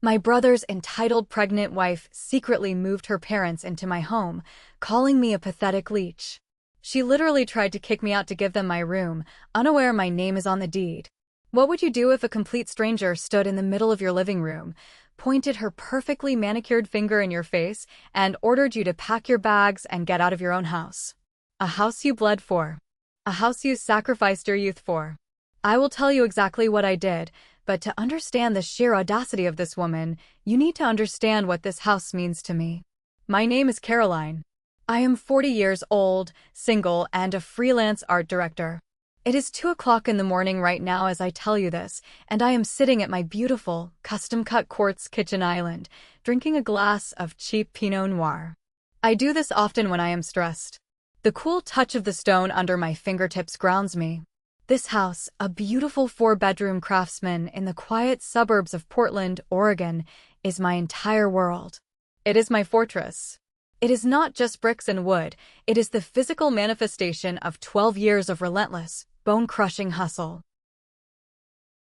My brother's entitled pregnant wife secretly moved her parents into my home, calling me a pathetic leech. She literally tried to kick me out to give them my room, unaware my name is on the deed. What would you do if a complete stranger stood in the middle of your living room, pointed her perfectly manicured finger in your face, and ordered you to pack your bags and get out of your own house? A house you bled for. A house you sacrificed your youth for. I will tell you exactly what I did, but to understand the sheer audacity of this woman, you need to understand what this house means to me. My name is Caroline. I am 40 years old, single, and a freelance art director. It is 2 o'clock in the morning right now as I tell you this, and I am sitting at my beautiful, custom-cut quartz kitchen island, drinking a glass of cheap Pinot Noir. I do this often when I am stressed. The cool touch of the stone under my fingertips grounds me. This house, a beautiful 4-bedroom craftsman in the quiet suburbs of Portland, Oregon, is my entire world. It is my fortress. It is not just bricks and wood, it is the physical manifestation of 12 years of relentless, bone-crushing hustle.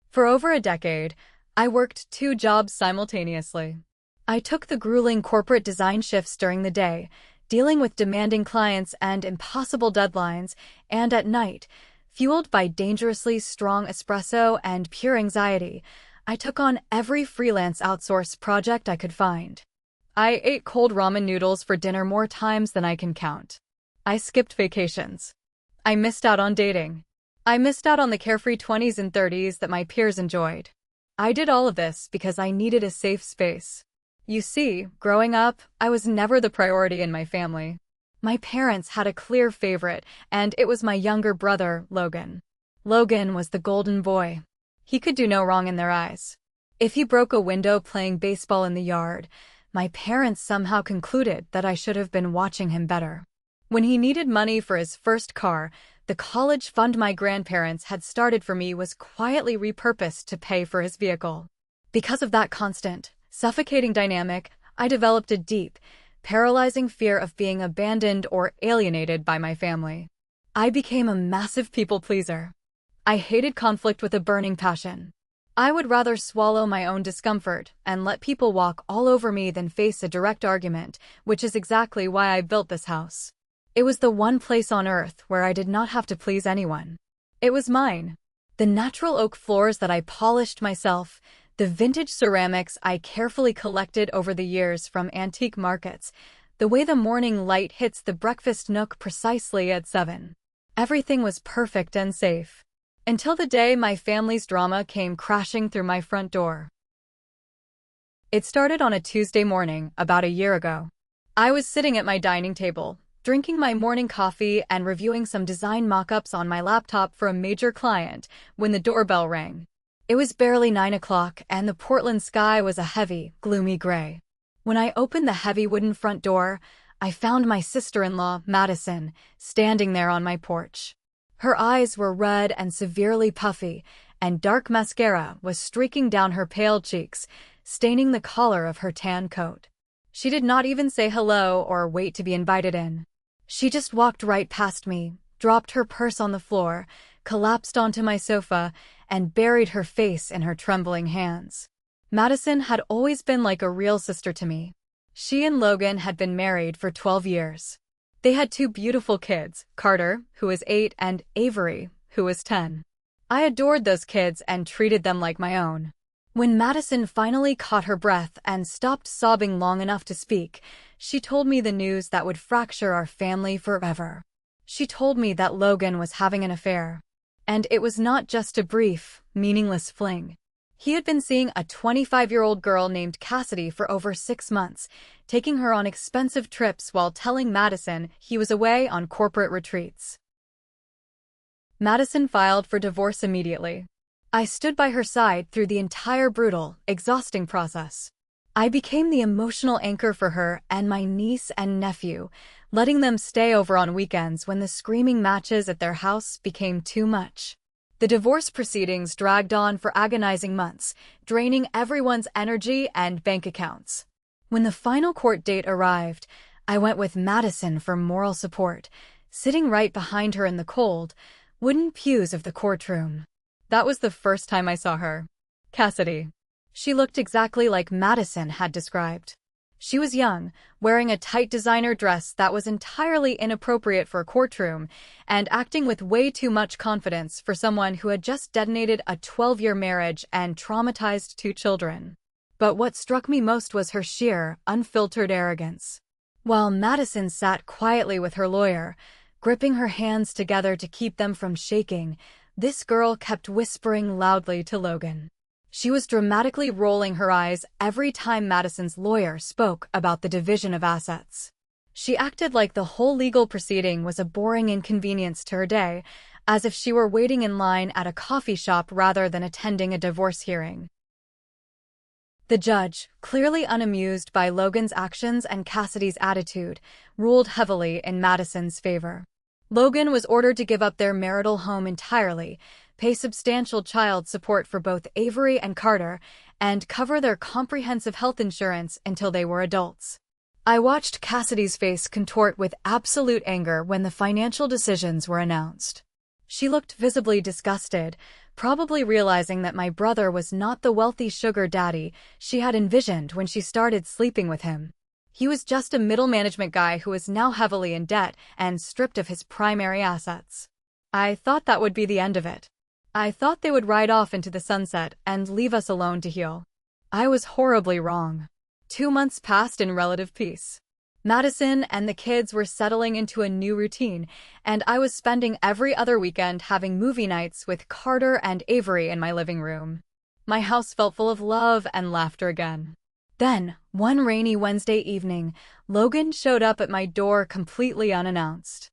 For over a decade, I worked 2 jobs simultaneously. I took the grueling corporate design shifts during the day, dealing with demanding clients and impossible deadlines, and at night, fueled by dangerously strong espresso and pure anxiety, I took on every freelance outsource project I could find. I ate cold ramen noodles for dinner more times than I can count. I skipped vacations. I missed out on dating. I missed out on the carefree 20s and 30s that my peers enjoyed. I did all of this because I needed a safe space. You see, growing up, I was never the priority in my family. My parents had a clear favorite, and it was my younger brother, Logan. Logan was the golden boy. He could do no wrong in their eyes. If he broke a window playing baseball in the yard, my parents somehow concluded that I should have been watching him better. When he needed money for his first car, the college fund my grandparents had started for me was quietly repurposed to pay for his vehicle. Because of that constant, suffocating dynamic, I developed a deep, paralyzing fear of being abandoned or alienated by my family. I became a massive people pleaser. I hated conflict with a burning passion. I would rather swallow my own discomfort and let people walk all over me than face a direct argument, which is exactly why I built this house. It was the one place on earth where I did not have to please anyone. It was mine. The natural oak floors that I polished myself, the vintage ceramics I carefully collected over the years from antique markets, the way the morning light hits the breakfast nook precisely at 7. Everything was perfect and safe. Until the day my family's drama came crashing through my front door. It started on a Tuesday morning, about a year ago. I was sitting at my dining table, drinking my morning coffee and reviewing some design mock-ups on my laptop for a major client, when the doorbell rang. It was barely 9 o'clock, and the Portland sky was a heavy, gloomy gray. When I opened the heavy wooden front door, I found my sister-in-law, Madison, standing there on my porch. Her eyes were red and severely puffy, and dark mascara was streaking down her pale cheeks, staining the collar of her tan coat. She did not even say hello or wait to be invited in. She just walked right past me, dropped her purse on the floor, collapsed onto my sofa, and buried her face in her trembling hands. Madison had always been like a real sister to me. She and Logan had been married for 12 years. They had 2 beautiful kids, Carter, who was 8, and Avery, who was 10. I adored those kids and treated them like my own. When Madison finally caught her breath and stopped sobbing long enough to speak, she told me the news that would fracture our family forever. She told me that Logan was having an affair. And it was not just a brief, meaningless fling. He had been seeing a 25-year-old girl named Cassidy for over 6 months, taking her on expensive trips while telling Madison he was away on corporate retreats. Madison filed for divorce immediately. I stood by her side through the entire brutal, exhausting process. I became the emotional anchor for her and my niece and nephew, letting them stay over on weekends when the screaming matches at their house became too much. The divorce proceedings dragged on for agonizing months, draining everyone's energy and bank accounts. When the final court date arrived, I went with Madison for moral support, sitting right behind her in the cold, wooden pews of the courtroom. That was the first time I saw her. Cassidy. She looked exactly like Madison had described. She was young, wearing a tight designer dress that was entirely inappropriate for a courtroom, and acting with way too much confidence for someone who had just detonated a 12-year marriage and traumatized 2 children. But what struck me most was her sheer, unfiltered arrogance. While Madison sat quietly with her lawyer, gripping her hands together to keep them from shaking, this girl kept whispering loudly to Logan. She was dramatically rolling her eyes every time Madison's lawyer spoke about the division of assets. She acted like the whole legal proceeding was a boring inconvenience to her day, as if she were waiting in line at a coffee shop rather than attending a divorce hearing. The judge, clearly unamused by Logan's actions and Cassidy's attitude, ruled heavily in Madison's favor. Logan was ordered to give up their marital home entirely, pay substantial child support for both Avery and Carter, and cover their comprehensive health insurance until they were adults. I watched Cassidy's face contort with absolute anger when the financial decisions were announced. She looked visibly disgusted, probably realizing that my brother was not the wealthy sugar daddy she had envisioned when she started sleeping with him. He was just a middle management guy who was now heavily in debt and stripped of his primary assets. I thought that would be the end of it. I thought they would ride off into the sunset and leave us alone to heal. I was horribly wrong. 2 months passed in relative peace. Madison and the kids were settling into a new routine, and I was spending every other weekend having movie nights with Carter and Avery in my living room. My house felt full of love and laughter again. Then, one rainy Wednesday evening, Logan showed up at my door completely unannounced.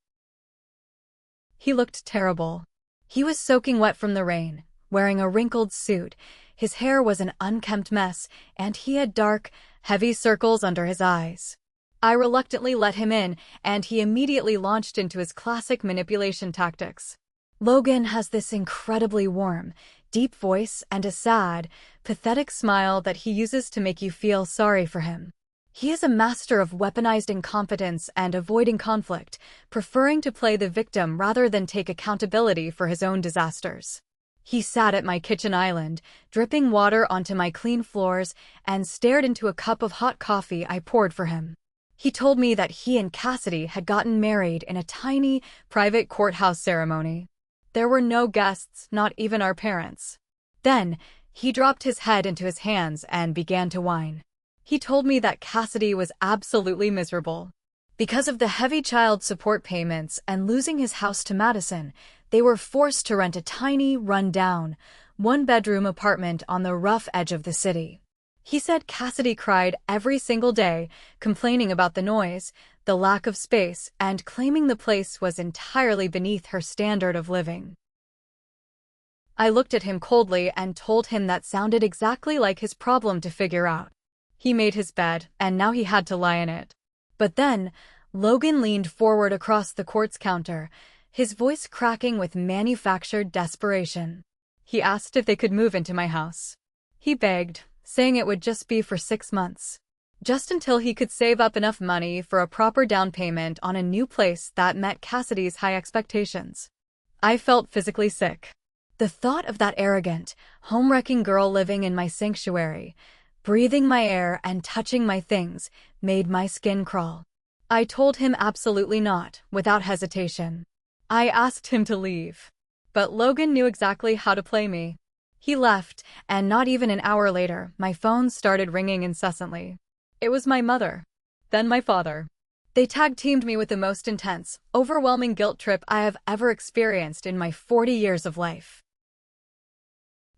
He looked terrible. He was soaking wet from the rain, wearing a wrinkled suit, his hair was an unkempt mess, and he had dark, heavy circles under his eyes. I reluctantly let him in, and he immediately launched into his classic manipulation tactics. Logan has this incredibly warm, deep voice and a sad, pathetic smile that he uses to make you feel sorry for him. He is a master of weaponized incompetence and avoiding conflict, preferring to play the victim rather than take accountability for his own disasters. He sat at my kitchen island, dripping water onto my clean floors, and stared into a cup of hot coffee I poured for him. He told me that he and Cassidy had gotten married in a tiny, private courthouse ceremony. There were no guests, not even our parents. Then, he dropped his head into his hands and began to whine. He told me that Cassidy was absolutely miserable. Because of the heavy child support payments and losing his house to Madison, they were forced to rent a tiny, run-down, one-bedroom apartment on the rough edge of the city. He said Cassidy cried every single day, complaining about the noise, the lack of space, and claiming the place was entirely beneath her standard of living. I looked at him coldly and told him that sounded exactly like his problem to figure out. He made his bed, and now he had to lie in it. But then, Logan leaned forward across the court's counter, his voice cracking with manufactured desperation. He asked if they could move into my house. He begged, saying it would just be for 6 months. Just until he could save up enough money for a proper down payment on a new place that met Cassidy's high expectations. I felt physically sick. The thought of that arrogant, home-wrecking girl living in my sanctuary, breathing my air and touching my things, made my skin crawl. I told him absolutely not, without hesitation. I asked him to leave. But Logan knew exactly how to play me. He left, and not even an hour later, my phone started ringing incessantly. It was my mother. Then my father. They tag-teamed me with the most intense, overwhelming guilt trip I have ever experienced in my 40 years of life.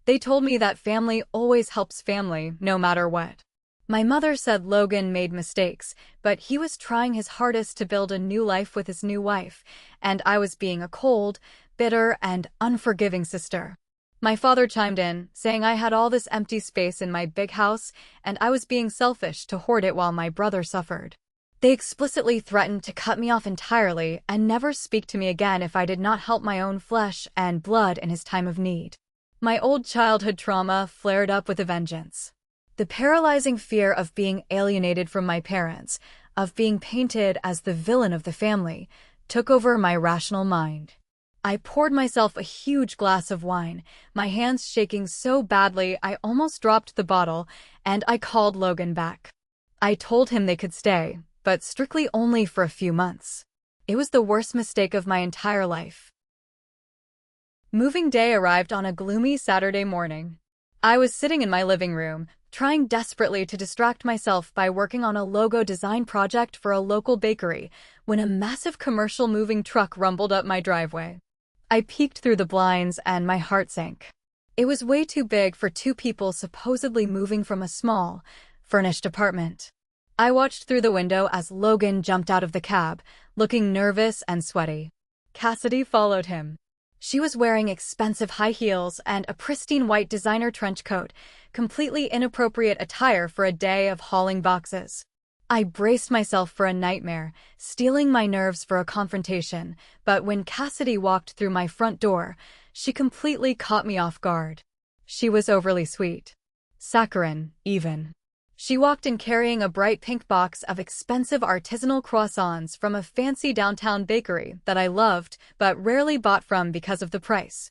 They told me that family always helps family, no matter what. My mother said Logan made mistakes, but he was trying his hardest to build a new life with his new wife, and I was being a cold, bitter, and unforgiving sister. My father chimed in, saying I had all this empty space in my big house, and I was being selfish to hoard it while my brother suffered. They explicitly threatened to cut me off entirely and never speak to me again if I did not help my own flesh and blood in his time of need. My old childhood trauma flared up with a vengeance. The paralyzing fear of being alienated from my parents, of being painted as the villain of the family, took over my rational mind. I poured myself a huge glass of wine, my hands shaking so badly I almost dropped the bottle, and I called Logan back. I told him they could stay, but strictly only for a few months. It was the worst mistake of my entire life. Moving day arrived on a gloomy Saturday morning. I was sitting in my living room, trying desperately to distract myself by working on a logo design project for a local bakery, when a massive commercial moving truck rumbled up my driveway. I peeked through the blinds and my heart sank. It was way too big for two people supposedly moving from a small, furnished apartment. I watched through the window as Logan jumped out of the cab, looking nervous and sweaty. Cassidy followed him. She was wearing expensive high heels and a pristine white designer trench coat, completely inappropriate attire for a day of hauling boxes. I braced myself for a nightmare, steeling my nerves for a confrontation, but when Cassidy walked through my front door, she completely caught me off guard. She was overly sweet. Saccharine, even. She walked in carrying a bright pink box of expensive artisanal croissants from a fancy downtown bakery that I loved but rarely bought from because of the price.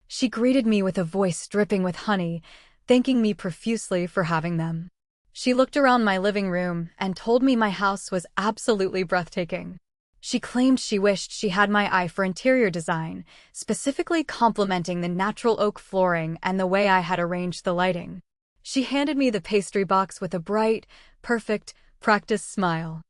She greeted me with a voice dripping with honey, thanking me profusely for having them. She looked around my living room and told me my house was absolutely breathtaking. She claimed she wished she had my eye for interior design, specifically complimenting the natural oak flooring and the way I had arranged the lighting. She handed me the pastry box with a bright, perfect, practiced smile.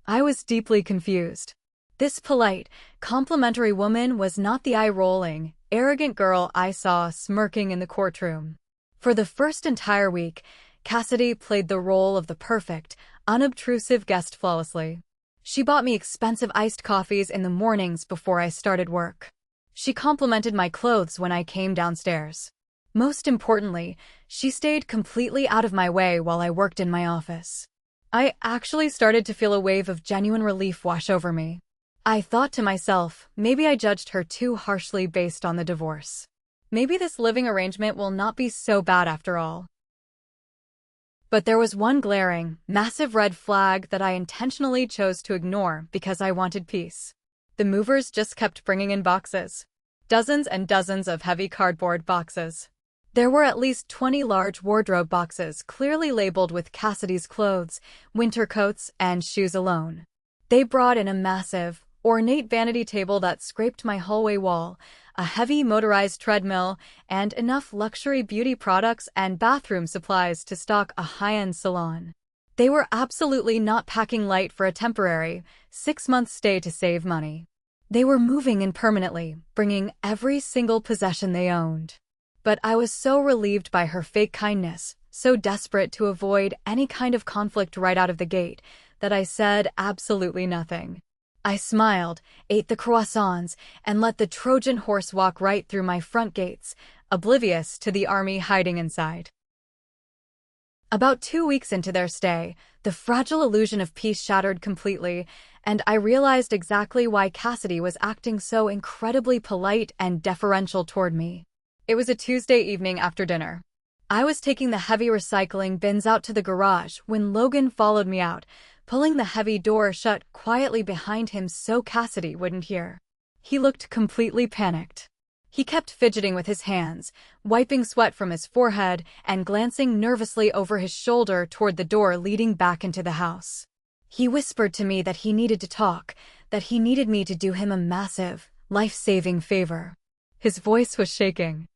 I was deeply confused. This polite, complimentary woman was not the eye-rolling, arrogant girl I saw smirking in the courtroom. For the first entire week, Cassidy played the role of the perfect, unobtrusive guest flawlessly. She bought me expensive iced coffees in the mornings before I started work. She complimented my clothes when I came downstairs. Most importantly, she stayed completely out of my way while I worked in my office. I actually started to feel a wave of genuine relief wash over me. I thought to myself, maybe I judged her too harshly based on the divorce. Maybe this living arrangement will not be so bad after all. But there was one glaring, massive red flag that I intentionally chose to ignore because I wanted peace. The movers just kept bringing in boxes. Dozens and dozens of heavy cardboard boxes. There were at least 20 large wardrobe boxes clearly labeled with Cassidy's clothes, winter coats, and shoes alone. They brought in a massive, ornate vanity table that scraped my hallway wall, a heavy motorized treadmill, and enough luxury beauty products and bathroom supplies to stock a high-end salon. They were absolutely not packing light for a temporary, 6-month stay to save money. They were moving in permanently, bringing every single possession they owned. But I was so relieved by her fake kindness, so desperate to avoid any kind of conflict right out of the gate, that I said absolutely nothing. I smiled, ate the croissants, and let the Trojan horse walk right through my front gates, oblivious to the army hiding inside. About 2 weeks into their stay, the fragile illusion of peace shattered completely, and I realized exactly why Cassidy was acting so incredibly polite and deferential toward me. It was a Tuesday evening after dinner. I was taking the heavy recycling bins out to the garage when Logan followed me out, pulling the heavy door shut quietly behind him so Cassidy wouldn't hear. He looked completely panicked. He kept fidgeting with his hands, wiping sweat from his forehead and glancing nervously over his shoulder toward the door leading back into the house. He whispered to me that he needed to talk, that he needed me to do him a massive, life-saving favor. His voice was shaking.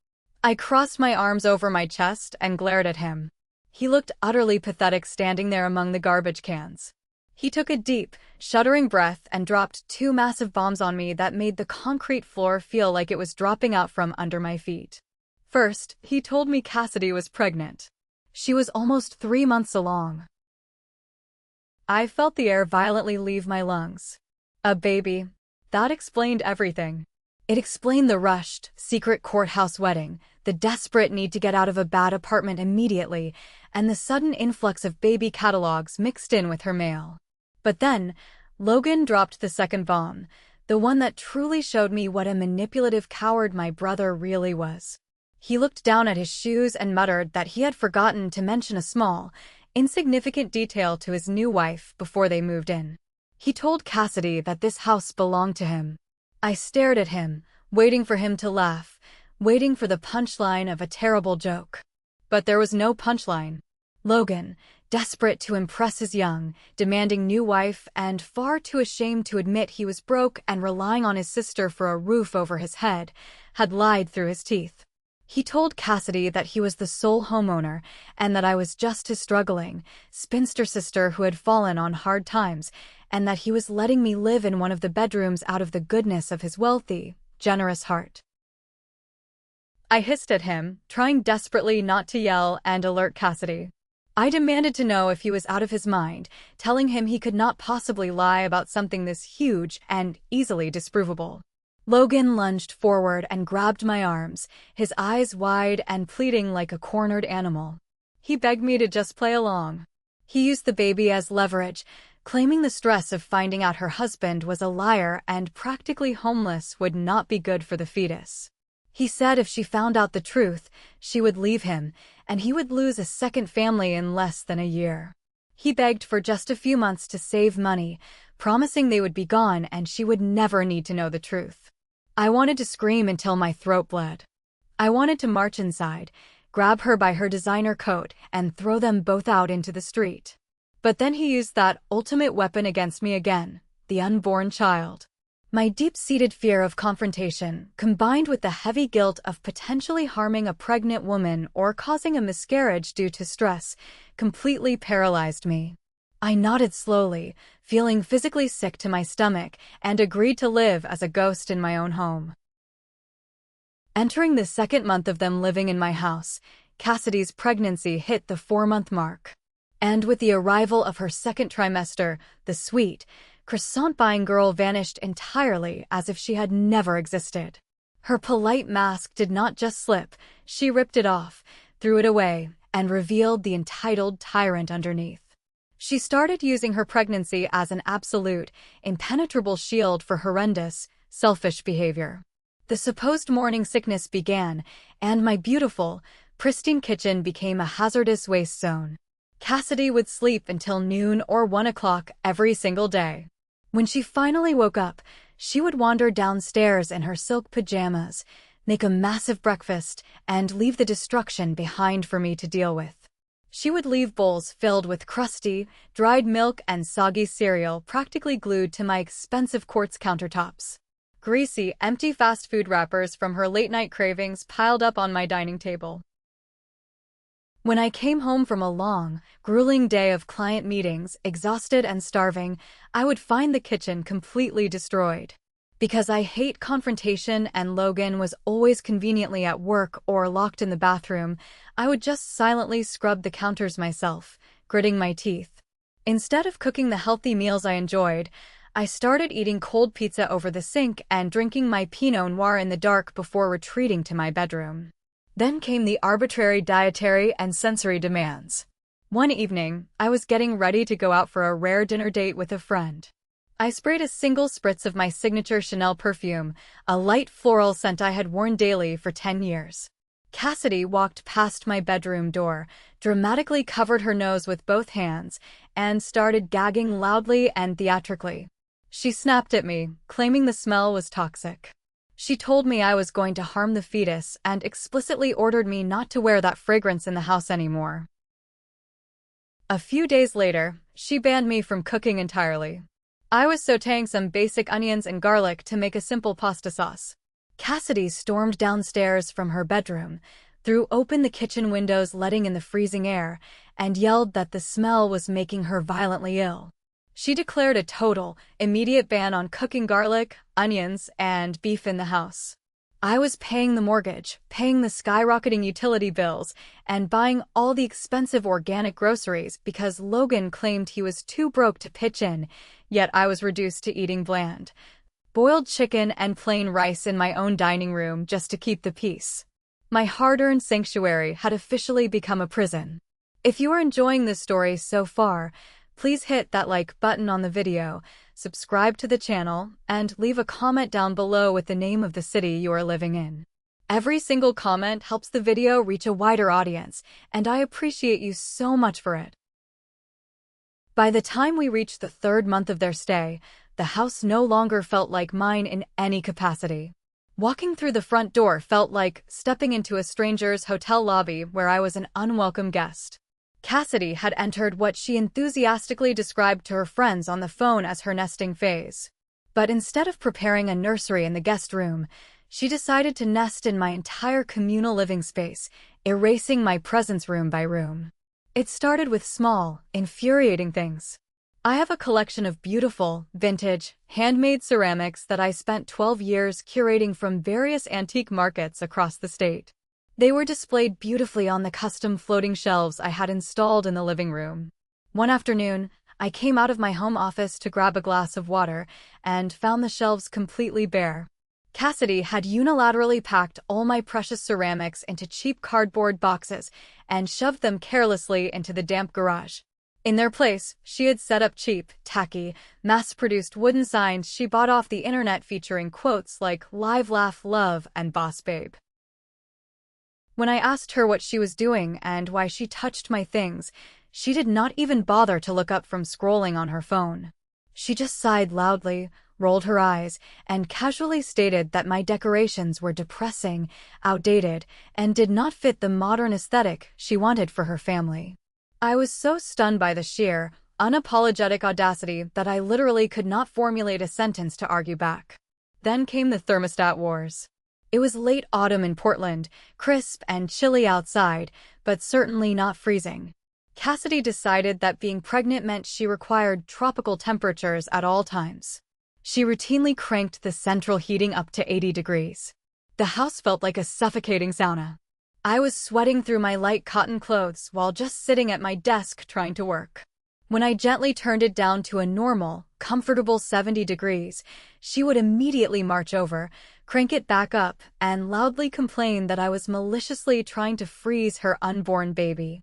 I crossed my arms over my chest and glared at him. He looked utterly pathetic standing there among the garbage cans. He took a deep, shuddering breath and dropped 2 massive bombs on me that made the concrete floor feel like it was dropping out from under my feet. First, he told me Cassidy was pregnant. She was almost 3 months along. I felt the air violently leave my lungs. A baby. That explained everything. It explained the rushed, secret courthouse wedding, the desperate need to get out of a bad apartment immediately, and the sudden influx of baby catalogs mixed in with her mail. But then, Logan dropped the second bomb, the one that truly showed me what a manipulative coward my brother really was. He looked down at his shoes and muttered that he had forgotten to mention a small, insignificant detail to his new wife before they moved in. He told Cassidy that this house belonged to him. I stared at him, waiting for him to laugh, waiting for the punchline of a terrible joke. But there was no punchline. Logan, desperate to impress his young, demanding new wife and far too ashamed to admit he was broke and relying on his sister for a roof over his head, had lied through his teeth. He told Cassidy that he was the sole homeowner and that I was just his struggling, spinster sister who had fallen on hard times, and that he was letting me live in one of the bedrooms out of the goodness of his wealthy, generous heart. I hissed at him, trying desperately not to yell and alert Cassidy. I demanded to know if he was out of his mind, telling him he could not possibly lie about something this huge and easily disprovable. Logan lunged forward and grabbed my arms, his eyes wide and pleading like a cornered animal. He begged me to just play along. He used the baby as leverage, claiming the stress of finding out her husband was a liar and practically homeless would not be good for the fetus. He said if she found out the truth, she would leave him, and he would lose a second family in less than a year. He begged for just a few months to save money, promising they would be gone and she would never need to know the truth. I wanted to scream until my throat bled. I wanted to march inside, grab her by her designer coat, and throw them both out into the street. But then he used that ultimate weapon against me again, the unborn child. My deep-seated fear of confrontation, combined with the heavy guilt of potentially harming a pregnant woman or causing a miscarriage due to stress, completely paralyzed me. I nodded slowly, feeling physically sick to my stomach, and agreed to live as a ghost in my own home. Entering the second month of them living in my house, Cassidy's pregnancy hit the 4-month mark. And with the arrival of her second trimester, the sweet, croissant-buying girl vanished entirely as if she had never existed. Her polite mask did not just slip, she ripped it off, threw it away, and revealed the entitled tyrant underneath. She started using her pregnancy as an absolute, impenetrable shield for horrendous, selfish behavior. The supposed morning sickness began, and my beautiful, pristine kitchen became a hazardous waste zone. Cassidy would sleep until noon or 1 o'clock every single day. When she finally woke up, she would wander downstairs in her silk pajamas, make a massive breakfast, and leave the destruction behind for me to deal with. She would leave bowls filled with crusty, dried milk and soggy cereal practically glued to my expensive quartz countertops. Greasy, empty fast food wrappers from her late-night cravings piled up on my dining table. When I came home from a long, grueling day of client meetings, exhausted and starving, I would find the kitchen completely destroyed. Because I hate confrontation and Logan was always conveniently at work or locked in the bathroom, I would just silently scrub the counters myself, gritting my teeth. Instead of cooking the healthy meals I enjoyed, I started eating cold pizza over the sink and drinking my Pinot Noir in the dark before retreating to my bedroom. Then came the arbitrary dietary and sensory demands. One evening, I was getting ready to go out for a rare dinner date with a friend. I sprayed a single spritz of my signature Chanel perfume, a light floral scent I had worn daily for 10 years. Cassidy walked past my bedroom door, dramatically covered her nose with both hands, and started gagging loudly and theatrically. She snapped at me, claiming the smell was toxic. She told me I was going to harm the fetus and explicitly ordered me not to wear that fragrance in the house anymore. A few days later, she banned me from cooking entirely. I was sautéing some basic onions and garlic to make a simple pasta sauce. Cassidy stormed downstairs from her bedroom, threw open the kitchen windows letting in the freezing air, and yelled that the smell was making her violently ill. She declared a total, immediate ban on cooking garlic, onions, and beef in the house. I was paying the mortgage, paying the skyrocketing utility bills, and buying all the expensive organic groceries because Logan claimed he was too broke to pitch in, yet I was reduced to eating bland, boiled chicken and plain rice in my own dining room just to keep the peace. My hard-earned sanctuary had officially become a prison. If you are enjoying this story so far, please hit that like button on the video, subscribe to the channel, and leave a comment down below with the name of the city you are living in. Every single comment helps the video reach a wider audience, and I appreciate you so much for it. By the time we reached the 3rd month of their stay, the house no longer felt like mine in any capacity. Walking through the front door felt like stepping into a stranger's hotel lobby where I was an unwelcome guest. Cassidy had entered what she enthusiastically described to her friends on the phone as her nesting phase. But instead of preparing a nursery in the guest room, she decided to nest in my entire communal living space, erasing my presence room by room. It started with small, infuriating things. I have a collection of beautiful, vintage, handmade ceramics that I spent 12 years curating from various antique markets across the state. They were displayed beautifully on the custom floating shelves I had installed in the living room. One afternoon, I came out of my home office to grab a glass of water and found the shelves completely bare. Cassidy had unilaterally packed all my precious ceramics into cheap cardboard boxes and shoved them carelessly into the damp garage. In their place, she had set up cheap, tacky, mass-produced wooden signs she bought off the internet featuring quotes like "Live, Laugh, Love" and "Boss Babe." When I asked her what she was doing and why she touched my things, she did not even bother to look up from scrolling on her phone. She just sighed loudly, rolled her eyes, and casually stated that my decorations were depressing, outdated, and did not fit the modern aesthetic she wanted for her family. I was so stunned by the sheer, unapologetic audacity that I literally could not formulate a sentence to argue back. Then came the thermostat wars. It was late autumn in Portland, crisp and chilly outside, but certainly not freezing. Cassidy decided that being pregnant meant she required tropical temperatures at all times. She routinely cranked the central heating up to 80 degrees. The house felt like a suffocating sauna. I was sweating through my light cotton clothes while just sitting at my desk trying to work. When I gently turned it down to a normal, comfortable 70 degrees, she would immediately march over, crank it back up, and loudly complain that I was maliciously trying to freeze her unborn baby.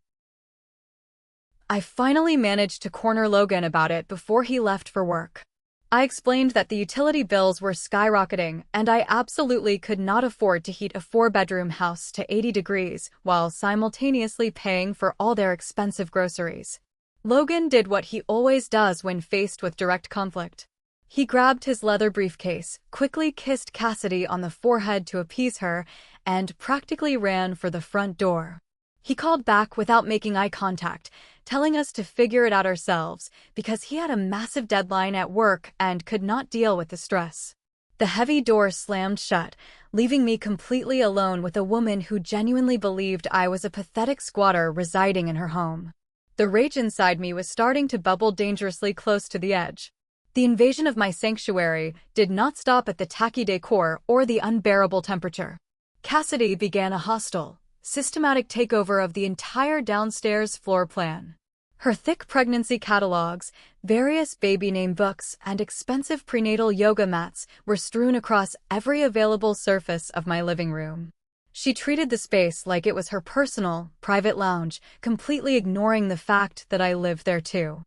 I finally managed to corner Logan about it before he left for work. I explained that the utility bills were skyrocketing and I absolutely could not afford to heat a 4-bedroom house to 80 degrees while simultaneously paying for all their expensive groceries. Logan did what he always does when faced with direct conflict. He grabbed his leather briefcase, quickly kissed Cassidy on the forehead to appease her, and practically ran for the front door. He called back without making eye contact, telling us to figure it out ourselves because he had a massive deadline at work and could not deal with the stress. The heavy door slammed shut, leaving me completely alone with a woman who genuinely believed I was a pathetic squatter residing in her home. The rage inside me was starting to bubble dangerously close to the edge. The invasion of my sanctuary did not stop at the tacky decor or the unbearable temperature. Cassidy began a hostile, systematic takeover of the entire downstairs floor plan. Her thick pregnancy catalogs, various baby name books, and expensive prenatal yoga mats were strewn across every available surface of my living room. She treated the space like it was her personal, private lounge, completely ignoring the fact that I lived there too.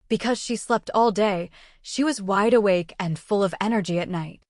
Because she slept all day, she was wide awake and full of energy at night.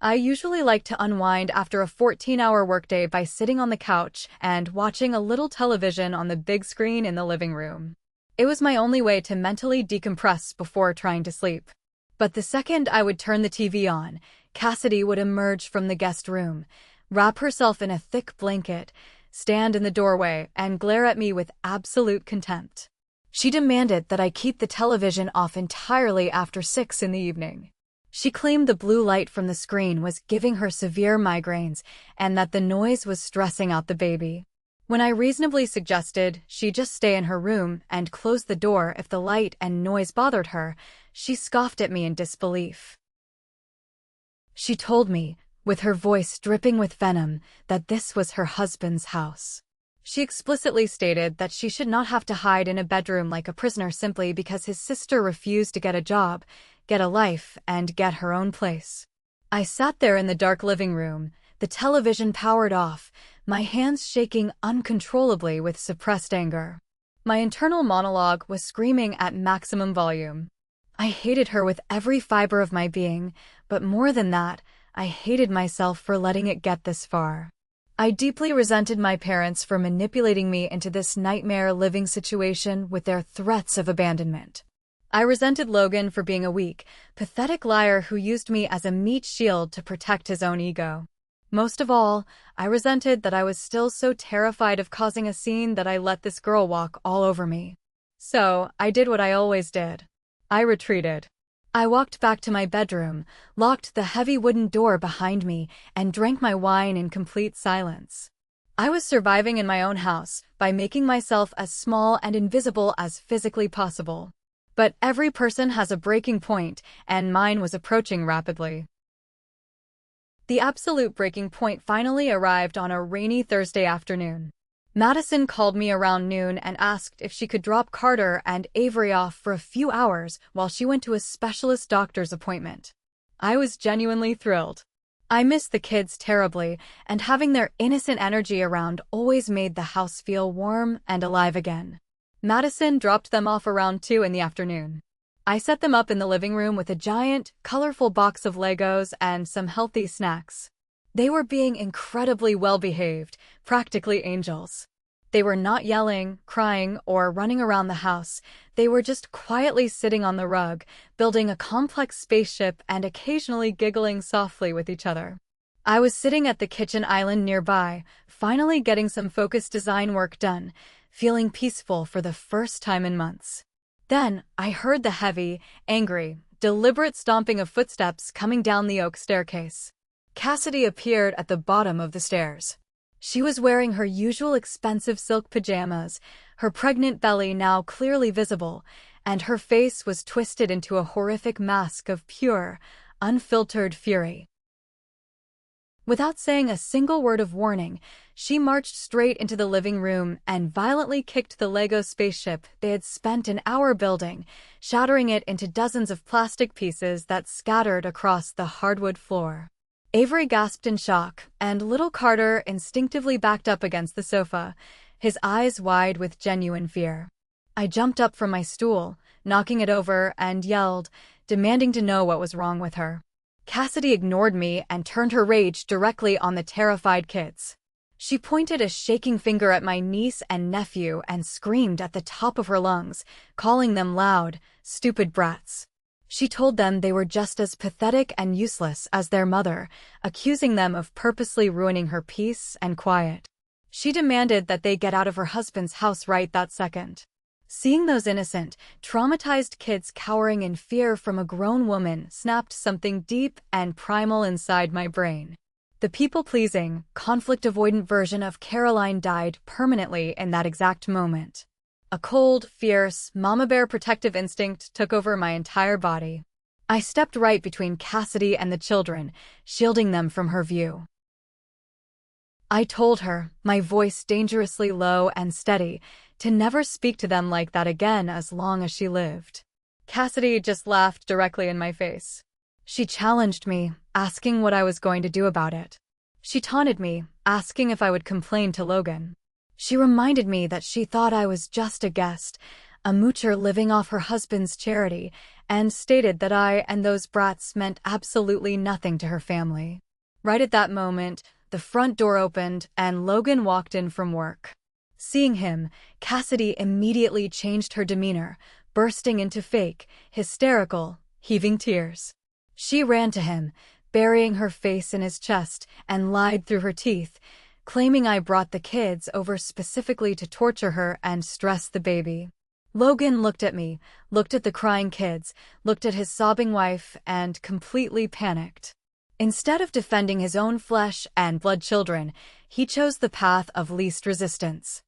I usually like to unwind after a 14-hour workday by sitting on the couch and watching a little television on the big screen in the living room. It was my only way to mentally decompress before trying to sleep. But the second I would turn the TV on, Cassidy would emerge from the guest room, wrap herself in a thick blanket, stand in the doorway, and glare at me with absolute contempt. She demanded that I keep the television off entirely after 6 in the evening. She claimed the blue light from the screen was giving her severe migraines and that the noise was stressing out the baby. When I reasonably suggested she just stay in her room and close the door if the light and noise bothered her, she scoffed at me in disbelief. She told me, with her voice dripping with venom, that this was her husband's house. She explicitly stated that she should not have to hide in a bedroom like a prisoner simply because his sister refused to get a job, get a life, and get her own place. I sat there in the dark living room, the television powered off, my hands shaking uncontrollably with suppressed anger. My internal monologue was screaming at maximum volume. I hated her with every fiber of my being, but more than that, I hated myself for letting it get this far. I deeply resented my parents for manipulating me into this nightmare living situation with their threats of abandonment. I resented Logan for being a weak, pathetic liar who used me as a meat shield to protect his own ego. Most of all, I resented that I was still so terrified of causing a scene that I let this girl walk all over me. So, I did what I always did. I retreated. I walked back to my bedroom, locked the heavy wooden door behind me, and drank my wine in complete silence. I was surviving in my own house by making myself as small and invisible as physically possible. But every person has a breaking point, and mine was approaching rapidly. The absolute breaking point finally arrived on a rainy Thursday afternoon. Madison called me around noon and asked if she could drop Carter and Avery off for a few hours while she went to a specialist doctor's appointment. I was genuinely thrilled. I missed the kids terribly, and having their innocent energy around always made the house feel warm and alive again. Madison dropped them off around 2 in the afternoon. I set them up in the living room with a giant, colorful box of Legos and some healthy snacks. They were being incredibly well-behaved, practically angels. They were not yelling, crying, or running around the house. They were just quietly sitting on the rug, building a complex spaceship and occasionally giggling softly with each other. I was sitting at the kitchen island nearby, finally getting some focused design work done, feeling peaceful for the first time in months. Then, I heard the heavy, angry, deliberate stomping of footsteps coming down the oak staircase. Cassidy appeared at the bottom of the stairs. She was wearing her usual expensive silk pajamas, her pregnant belly now clearly visible, and her face was twisted into a horrific mask of pure, unfiltered fury. Without saying a single word of warning, she marched straight into the living room and violently kicked the Lego spaceship they had spent an hour building, shattering it into dozens of plastic pieces that scattered across the hardwood floor. Avery gasped in shock, and little Carter instinctively backed up against the sofa, his eyes wide with genuine fear. I jumped up from my stool, knocking it over, and yelled, demanding to know what was wrong with her. Cassidy ignored me and turned her rage directly on the terrified kids. She pointed a shaking finger at my niece and nephew and screamed at the top of her lungs, calling them loud, stupid brats. She told them they were just as pathetic and useless as their mother, accusing them of purposely ruining her peace and quiet. She demanded that they get out of her husband's house right that second. Seeing those innocent, traumatized kids cowering in fear from a grown woman snapped something deep and primal inside my brain. The people-pleasing, conflict-avoidant version of Caroline died permanently in that exact moment. A cold, fierce, mama bear protective instinct took over my entire body. I stepped right between Cassidy and the children, shielding them from her view. I told her, my voice dangerously low and steady, to never speak to them like that again as long as she lived. Cassidy just laughed directly in my face. She challenged me, asking what I was going to do about it. She taunted me, asking if I would complain to Logan. She reminded me that she thought I was just a guest, a moocher living off her husband's charity, and stated that I and those brats meant absolutely nothing to her family. Right at that moment, the front door opened and Logan walked in from work. Seeing him, Cassidy immediately changed her demeanor, bursting into fake, hysterical, heaving tears. She ran to him, burying her face in his chest, and lied through her teeth, claiming I brought the kids over specifically to torture her and stress the baby. Logan looked at me, looked at the crying kids, looked at his sobbing wife, and completely panicked. Instead of defending his own flesh and blood children, he chose the path of least resistance.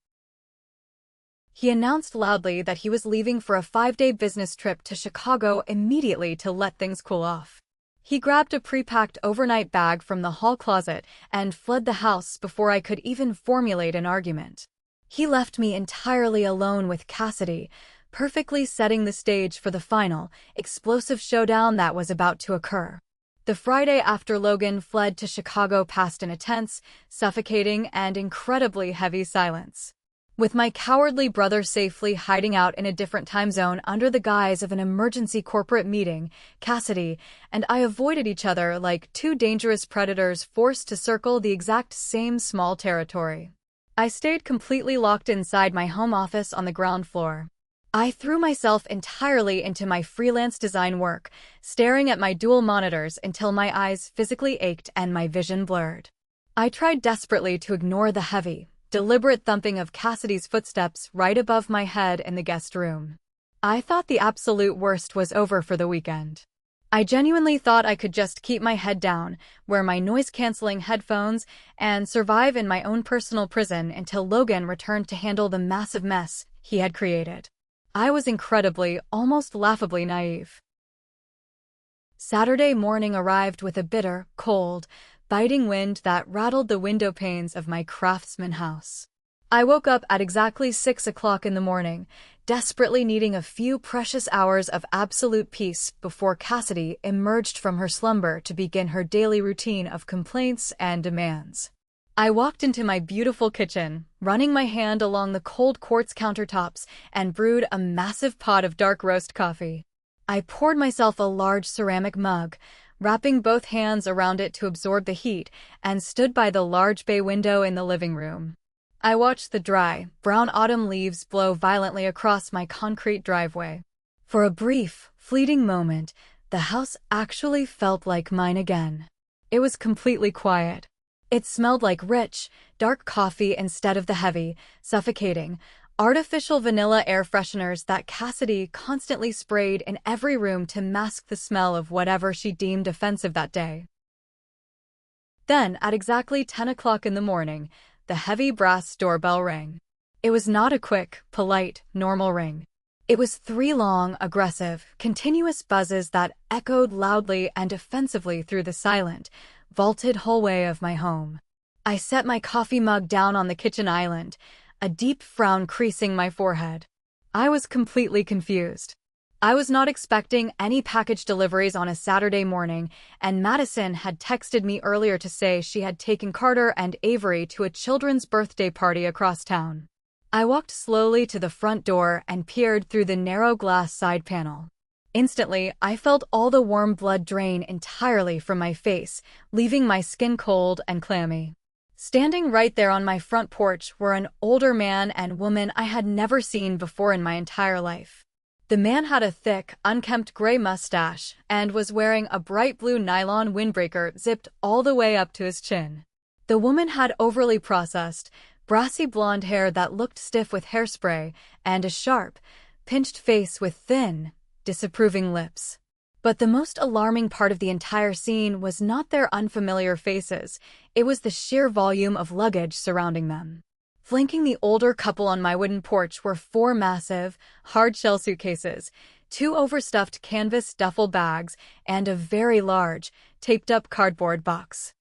He announced loudly that he was leaving for a 5-day business trip to Chicago immediately to let things cool off. He grabbed a pre-packed overnight bag from the hall closet and fled the house before I could even formulate an argument. He left me entirely alone with Cassidy, perfectly setting the stage for the final, explosive showdown that was about to occur. The Friday after Logan fled to Chicago passed in a tense, suffocating, and incredibly heavy silence. With my cowardly brother safely hiding out in a different time zone under the guise of an emergency corporate meeting, Cassidy and I avoided each other like two dangerous predators forced to circle the exact same small territory. I stayed completely locked inside my home office on the ground floor. I threw myself entirely into my freelance design work, staring at my dual monitors until my eyes physically ached and my vision blurred. I tried desperately to ignore the heavy, deliberate thumping of Cassidy's footsteps right above my head in the guest room. I thought the absolute worst was over for the weekend. I genuinely thought I could just keep my head down, wear my noise-canceling headphones, and survive in my own personal prison until Logan returned to handle the massive mess he had created. I was incredibly, almost laughably naive. Saturday morning arrived with a bitter, cold, biting wind that rattled the window panes of my craftsman house. I woke up at exactly 6 o'clock in the morning, desperately needing a few precious hours of absolute peace before Cassidy emerged from her slumber to begin her daily routine of complaints and demands. I walked into my beautiful kitchen, running my hand along the cold quartz countertops, and brewed a massive pot of dark roast coffee. I poured myself a large ceramic mug, wrapping both hands around it to absorb the heat, and stood by the large bay window in the living room. I watched the dry, brown autumn leaves blow violently across my concrete driveway. For a brief, fleeting moment, the house actually felt like mine again. It was completely quiet. It smelled like rich, dark coffee instead of the heavy, suffocating, artificial vanilla air fresheners that Cassidy constantly sprayed in every room to mask the smell of whatever she deemed offensive that day. Then, at exactly 10 o'clock in the morning, the heavy brass doorbell rang. It was not a quick, polite, normal ring. It was 3 long, aggressive, continuous buzzes that echoed loudly and offensively through the silent, vaulted hallway of my home. I set my coffee mug down on the kitchen island, a deep frown creasing my forehead. I was completely confused. I was not expecting any package deliveries on a Saturday morning, and Madison had texted me earlier to say she had taken Carter and Avery to a children's birthday party across town. I walked slowly to the front door and peered through the narrow glass side panel. Instantly, I felt all the warm blood drain entirely from my face, leaving my skin cold and clammy. Standing right there on my front porch were an older man and woman I had never seen before in my entire life. The man had a thick, unkempt gray mustache and was wearing a bright blue nylon windbreaker zipped all the way up to his chin. The woman had overly processed, brassy blonde hair that looked stiff with hairspray and a sharp, pinched face with thin, disapproving lips. But the most alarming part of the entire scene was not their unfamiliar faces, it was the sheer volume of luggage surrounding them. Flanking the older couple on my wooden porch were 4 massive, hard-shell suitcases, 2 overstuffed canvas duffel bags, and a very large, taped-up cardboard box.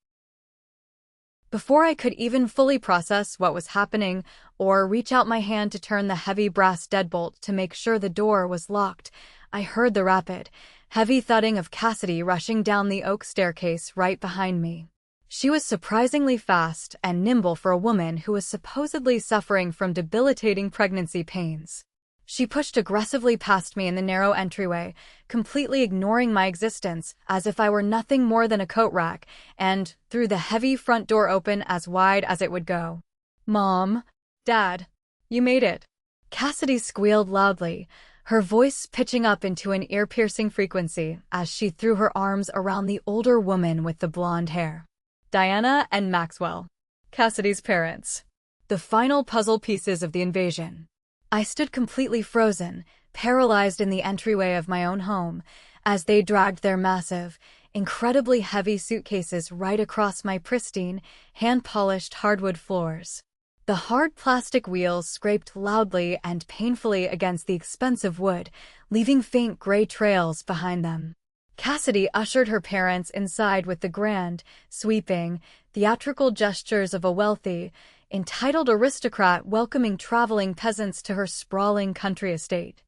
Before I could even fully process what was happening or reach out my hand to turn the heavy brass deadbolt to make sure the door was locked, I heard the rapid, heavy thudding of Cassidy rushing down the oak staircase right behind me. She was surprisingly fast and nimble for a woman who was supposedly suffering from debilitating pregnancy pains. She pushed aggressively past me in the narrow entryway, completely ignoring my existence as if I were nothing more than a coat rack, and threw the heavy front door open as wide as it would go. "Mom, Dad, you made it." Cassidy squealed loudly, her voice pitching up into an ear-piercing frequency as she threw her arms around the older woman with the blonde hair. Diana and Maxwell, Cassidy's parents. The final puzzle pieces of the invasion. I stood completely frozen, paralyzed in the entryway of my own home, as they dragged their massive, incredibly heavy suitcases right across my pristine, hand-polished hardwood floors. The hard plastic wheels scraped loudly and painfully against the expensive wood, leaving faint gray trails behind them. Cassidy ushered her parents inside with the grand, sweeping, theatrical gestures of a wealthy, entitled aristocrat welcoming traveling peasants to her sprawling country estate.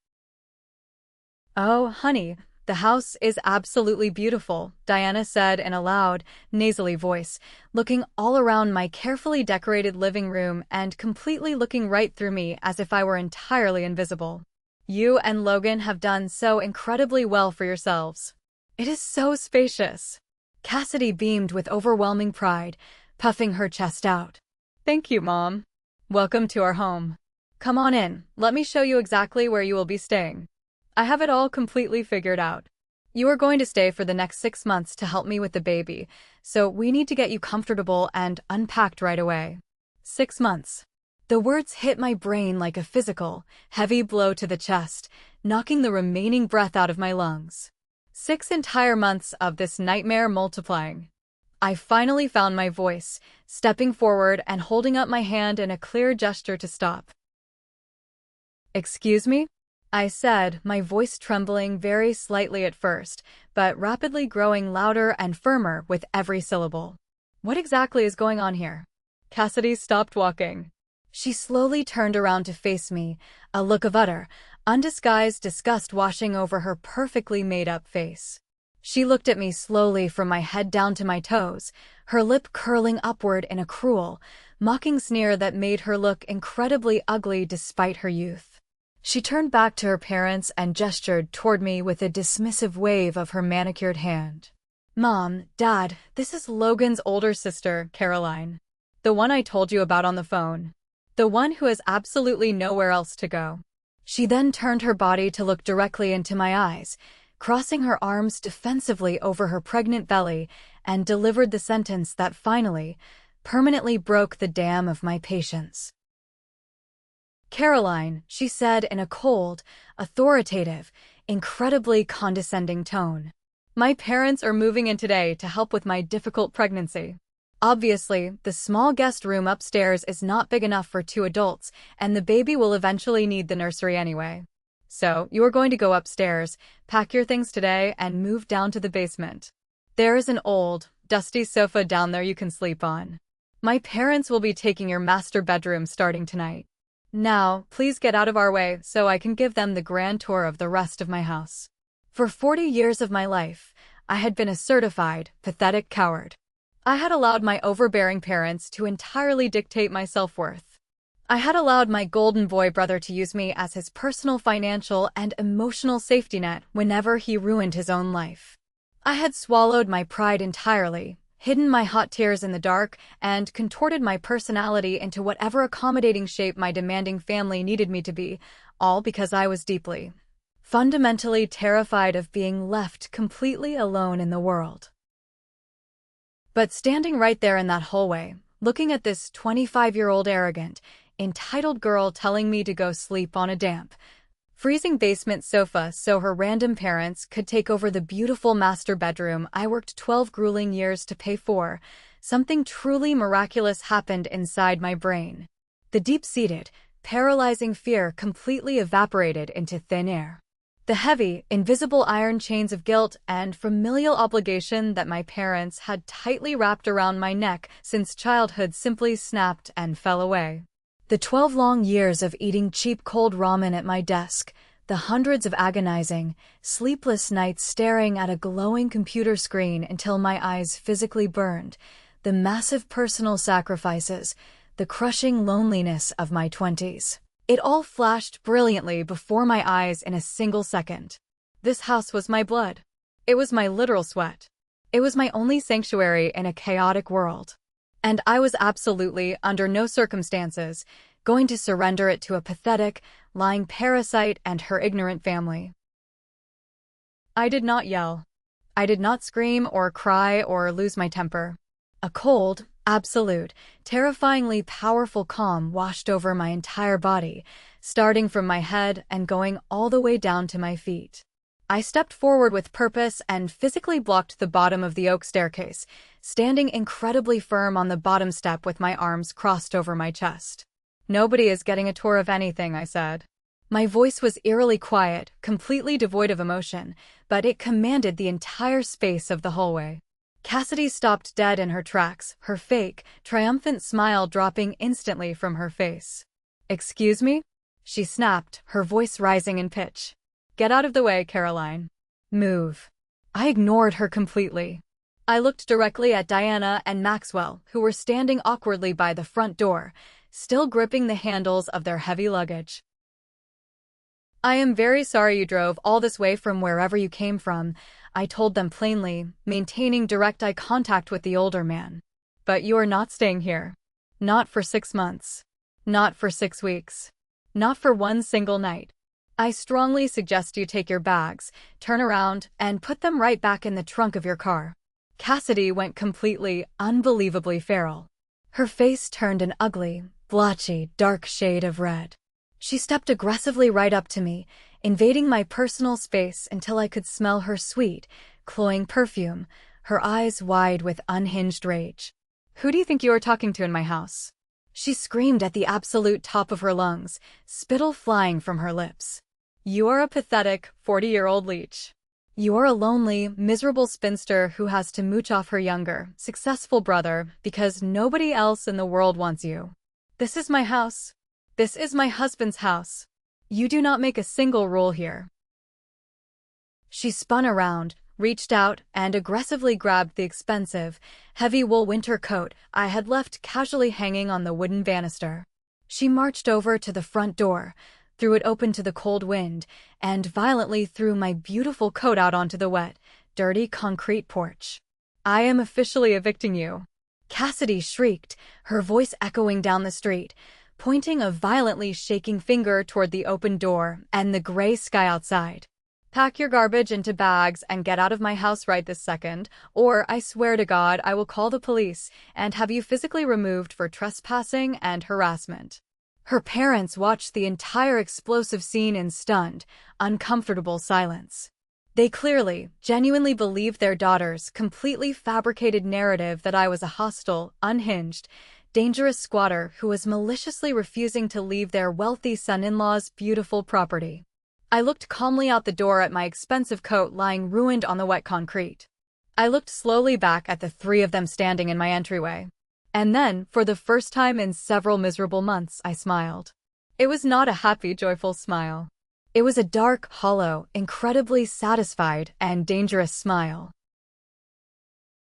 "Oh, honey, the house is absolutely beautiful," Diana said in a loud, nasally voice, looking all around my carefully decorated living room and completely looking right through me as if I were entirely invisible. "You and Logan have done so incredibly well for yourselves. It is so spacious." Cassidy beamed with overwhelming pride, puffing her chest out. "Thank you, Mom. Welcome to our home." Come on in, let me show you exactly where you will be staying. I have it all completely figured out. You are going to stay for the next 6 months to help me with the baby, so we need to get you comfortable and unpacked right away. 6 months. The words hit my brain like a physical, heavy blow to the chest, knocking the remaining breath out of my lungs. 6 entire months of this nightmare multiplying. I finally found my voice, stepping forward and holding up my hand in a clear gesture to stop. Excuse me? I said, my voice trembling very slightly at first, but rapidly growing louder and firmer with every syllable. What exactly is going on here? Cassidy stopped walking. She slowly turned around to face me, a look of utter, undisguised disgust washing over her perfectly made-up face. She looked at me slowly from my head down to my toes, her lip curling upward in a cruel, mocking sneer that made her look incredibly ugly despite her youth. She turned back to her parents and gestured toward me with a dismissive wave of her manicured hand. Mom, Dad, this is Logan's older sister, Caroline. The one I told you about on the phone. The one who has absolutely nowhere else to go. She then turned her body to look directly into my eyes, crossing her arms defensively over her pregnant belly, and delivered the sentence that finally, permanently broke the dam of my patience. Caroline, she said in a cold, authoritative, incredibly condescending tone. My parents are moving in today to help with my difficult pregnancy. Obviously, the small guest room upstairs is not big enough for 2 adults, and the baby will eventually need the nursery anyway. So, you are going to go upstairs, pack your things today, and move down to the basement. There is an old, dusty sofa down there you can sleep on. My parents will be taking your master bedroom starting tonight. Now, please get out of our way so I can give them the grand tour of the rest of my house. For 40 years of my life, I had been a certified, pathetic coward. I had allowed my overbearing parents to entirely dictate my self-worth. I had allowed my golden boy brother to use me as his personal financial and emotional safety net whenever he ruined his own life. I had swallowed my pride entirely, hidden my hot tears in the dark, and contorted my personality into whatever accommodating shape my demanding family needed me to be, all because I was deeply, fundamentally terrified of being left completely alone in the world. But standing right there in that hallway, looking at this 25-year-old arrogant, entitled girl telling me to go sleep on a damp, freezing basement sofa so her random parents could take over the beautiful master bedroom I worked 12 grueling years to pay for, something truly miraculous happened inside my brain. The deep-seated, paralyzing fear completely evaporated into thin air. The heavy, invisible iron chains of guilt and familial obligation that my parents had tightly wrapped around my neck since childhood simply snapped and fell away. The 12 long years of eating cheap cold ramen at my desk, the hundreds of agonizing, sleepless nights staring at a glowing computer screen until my eyes physically burned, the massive personal sacrifices, the crushing loneliness of my 20s. It all flashed brilliantly before my eyes in a single second. This house was my blood. It was my literal sweat. It was my only sanctuary in a chaotic world. And I was absolutely, under no circumstances, going to surrender it to a pathetic, lying parasite and her ignorant family. I did not yell. I did not scream or cry or lose my temper. A cold, absolute, terrifyingly powerful calm washed over my entire body, starting from my head and going all the way down to my feet. I stepped forward with purpose and physically blocked the bottom of the oak staircase, standing incredibly firm on the bottom step with my arms crossed over my chest. Nobody is getting a tour of anything, I said. My voice was eerily quiet, completely devoid of emotion, but it commanded the entire space of the hallway. Cassidy stopped dead in her tracks, her fake, triumphant smile dropping instantly from her face. "Excuse me?" she snapped, her voice rising in pitch. "Get out of the way, Caroline. Move." I ignored her completely. I looked directly at Diana and Maxwell, who were standing awkwardly by the front door, still gripping the handles of their heavy luggage. "I am very sorry you drove all this way from wherever you came from," I told them plainly, maintaining direct eye contact with the older man. "But you are not staying here. Not for 6 months. Not for 6 weeks. Not for one single night. I strongly suggest you take your bags, turn around, and put them right back in the trunk of your car. Cassidy went completely, unbelievably feral. Her face turned an ugly, blotchy, dark shade of red. She stepped aggressively right up to me, invading my personal space until I could smell her sweet, cloying perfume, her eyes wide with unhinged rage. "Who do you think you are talking to in my house?" She screamed at the absolute top of her lungs, spittle flying from her lips. "You are a pathetic, 40-year-old leech. You are a lonely, miserable spinster who has to mooch off her younger, successful brother because nobody else in the world wants you. This is my house. This is my husband's house. You do not make a single rule here." She spun around, reached out, and aggressively grabbed the expensive, heavy wool winter coat I had left casually hanging on the wooden banister. She marched over to the front door, threw it open to the cold wind, and violently threw my beautiful coat out onto the wet, dirty concrete porch. "I am officially evicting you," Cassidy shrieked, her voice echoing down the street, pointing a violently shaking finger toward the open door and the gray sky outside. "Pack your garbage into bags and get out of my house right this second, or I swear to God I will call the police and have you physically removed for trespassing and harassment." Her parents watched the entire explosive scene in stunned, uncomfortable silence. They clearly, genuinely believed their daughter's completely fabricated narrative that I was a hostile, unhinged, dangerous squatter who was maliciously refusing to leave their wealthy son-in-law's beautiful property. I looked calmly out the door at my expensive coat lying ruined on the wet concrete. I looked slowly back at the three of them standing in my entryway. And then, for the first time in several miserable months, I smiled. It was not a happy, joyful smile. It was a dark, hollow, incredibly satisfied, and dangerous smile.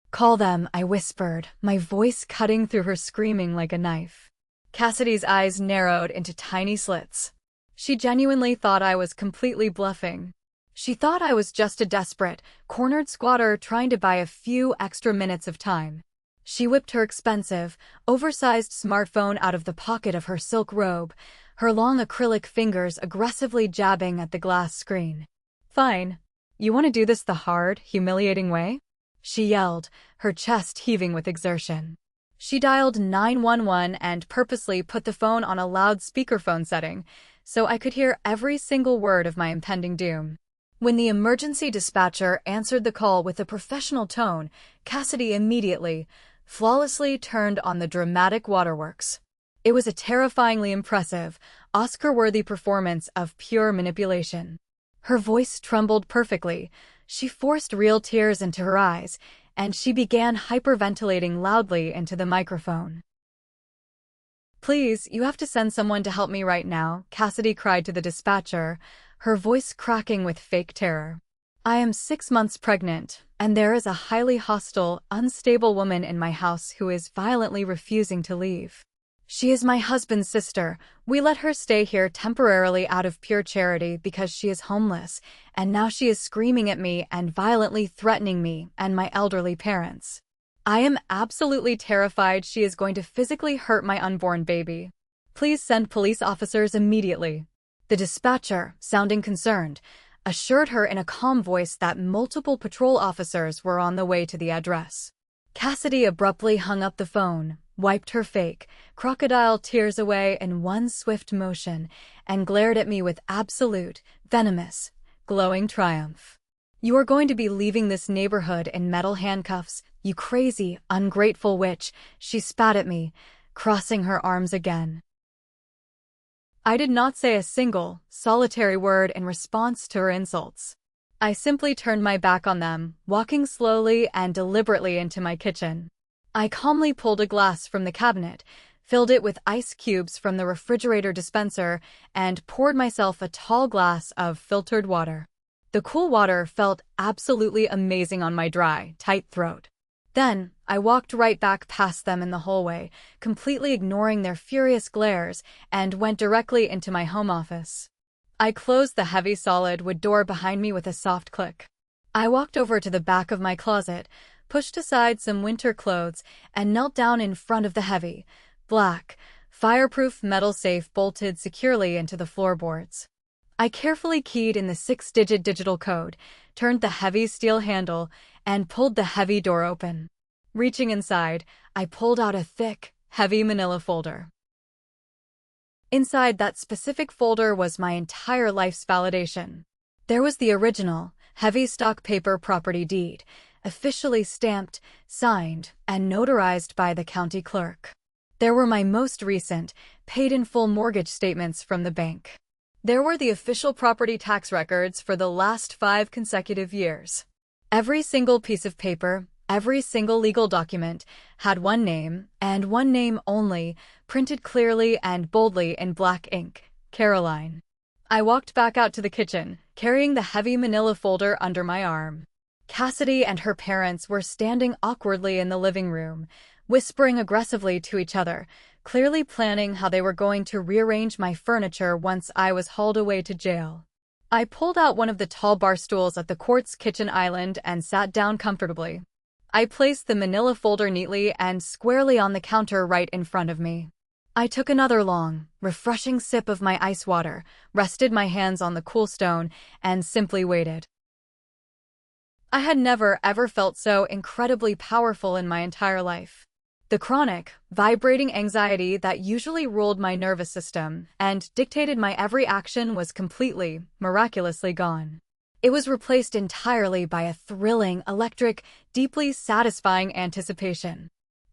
"Call them," I whispered, my voice cutting through her screaming like a knife. Cassidy's eyes narrowed into tiny slits. She genuinely thought I was completely bluffing. She thought I was just a desperate, cornered squatter trying to buy a few extra minutes of time. She whipped her expensive, oversized smartphone out of the pocket of her silk robe, her long acrylic fingers aggressively jabbing at the glass screen. "Fine. You want to do this the hard, humiliating way?" she yelled, her chest heaving with exertion. She dialed 911 and purposely put the phone on a loud speakerphone setting, so I could hear every single word of my impending doom. When the emergency dispatcher answered the call with a professional tone, Cassidy immediately, flawlessly turned on the dramatic waterworks. It was a terrifyingly impressive, Oscar-worthy performance of pure manipulation. Her voice trembled perfectly, she forced real tears into her eyes, and she began hyperventilating loudly into the microphone. "Please, you have to send someone to help me right now," Cassidy cried to the dispatcher, her voice cracking with fake terror. "I am 6 months pregnant, and there is a highly hostile, unstable woman in my house who is violently refusing to leave. She is my husband's sister. We let her stay here temporarily out of pure charity because she is homeless, and now she is screaming at me and violently threatening me and my elderly parents. I am absolutely terrified she is going to physically hurt my unborn baby. Please send police officers immediately." The dispatcher, sounding concerned, assured her in a calm voice that multiple patrol officers were on the way to the address. Cassidy abruptly hung up the phone, wiped her fake, crocodile tears away in one swift motion, and glared at me with absolute, venomous, glowing triumph. "You are going to be leaving this neighborhood in metal handcuffs, you crazy, ungrateful witch," she spat at me, crossing her arms again. I did not say a single, solitary word in response to her insults. I simply turned my back on them, walking slowly and deliberately into my kitchen. I calmly pulled a glass from the cabinet, filled it with ice cubes from the refrigerator dispenser, and poured myself a tall glass of filtered water. The cool water felt absolutely amazing on my dry, tight throat. Then, I walked right back past them in the hallway, completely ignoring their furious glares, and went directly into my home office. I closed the heavy solid wood door behind me with a soft click. I walked over to the back of my closet, pushed aside some winter clothes, and knelt down in front of the heavy, black, Fireproof metal safe bolted securely into the floorboards. I carefully keyed in the 6-digit digital code, turned the heavy steel handle, and pulled the heavy door open. Reaching inside, I pulled out a thick, heavy manila folder. Inside that specific folder was my entire life's validation. There was the original, heavy stock paper property deed, officially stamped, signed, and notarized by the county clerk. There were my most recent, paid-in-full mortgage statements from the bank. There were the official property tax records for the last 5 consecutive years. Every single piece of paper, every single legal document, had one name, and one name only, printed clearly and boldly in black ink: Caroline. I walked back out to the kitchen, carrying the heavy manila folder under my arm. Cassidy and her parents were standing awkwardly in the living room, whispering aggressively to each other, clearly planning how they were going to rearrange my furniture once I was hauled away to jail. I pulled out one of the tall bar stools at the quartz kitchen island and sat down comfortably. I placed the manila folder neatly and squarely on the counter right in front of me. I took another long, refreshing sip of my ice water, rested my hands on the cool stone, and simply waited. I had never ever felt so incredibly powerful in my entire life. The chronic, vibrating anxiety that usually ruled my nervous system and dictated my every action was completely, miraculously gone. It was replaced entirely by a thrilling, electric, deeply satisfying anticipation.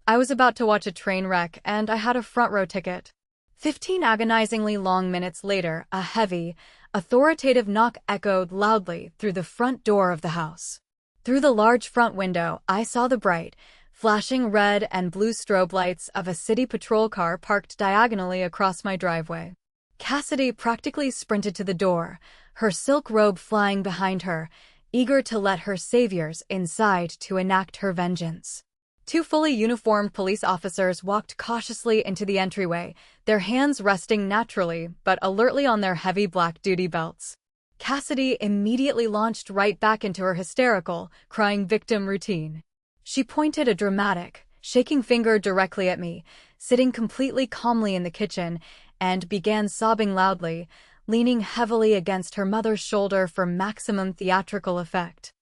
I was about to watch a train wreck, and I had a front-row ticket. 15 agonizingly long minutes later, a heavy, authoritative knock echoed loudly through the front door of the house. Through the large front window, I saw the bright, flashing red and blue strobe lights of a city patrol car parked diagonally across my driveway. Cassidy practically sprinted to the door, her silk robe flying behind her, eager to let her saviors inside to enact her vengeance. 2 fully uniformed police officers walked cautiously into the entryway, their hands resting naturally but alertly on their heavy black duty belts. Cassidy immediately launched right back into her hysterical, crying victim routine. She pointed a dramatic, shaking finger directly at me, sitting completely calmly in the kitchen, and began sobbing loudly, leaning heavily against her mother's shoulder for maximum theatrical effect.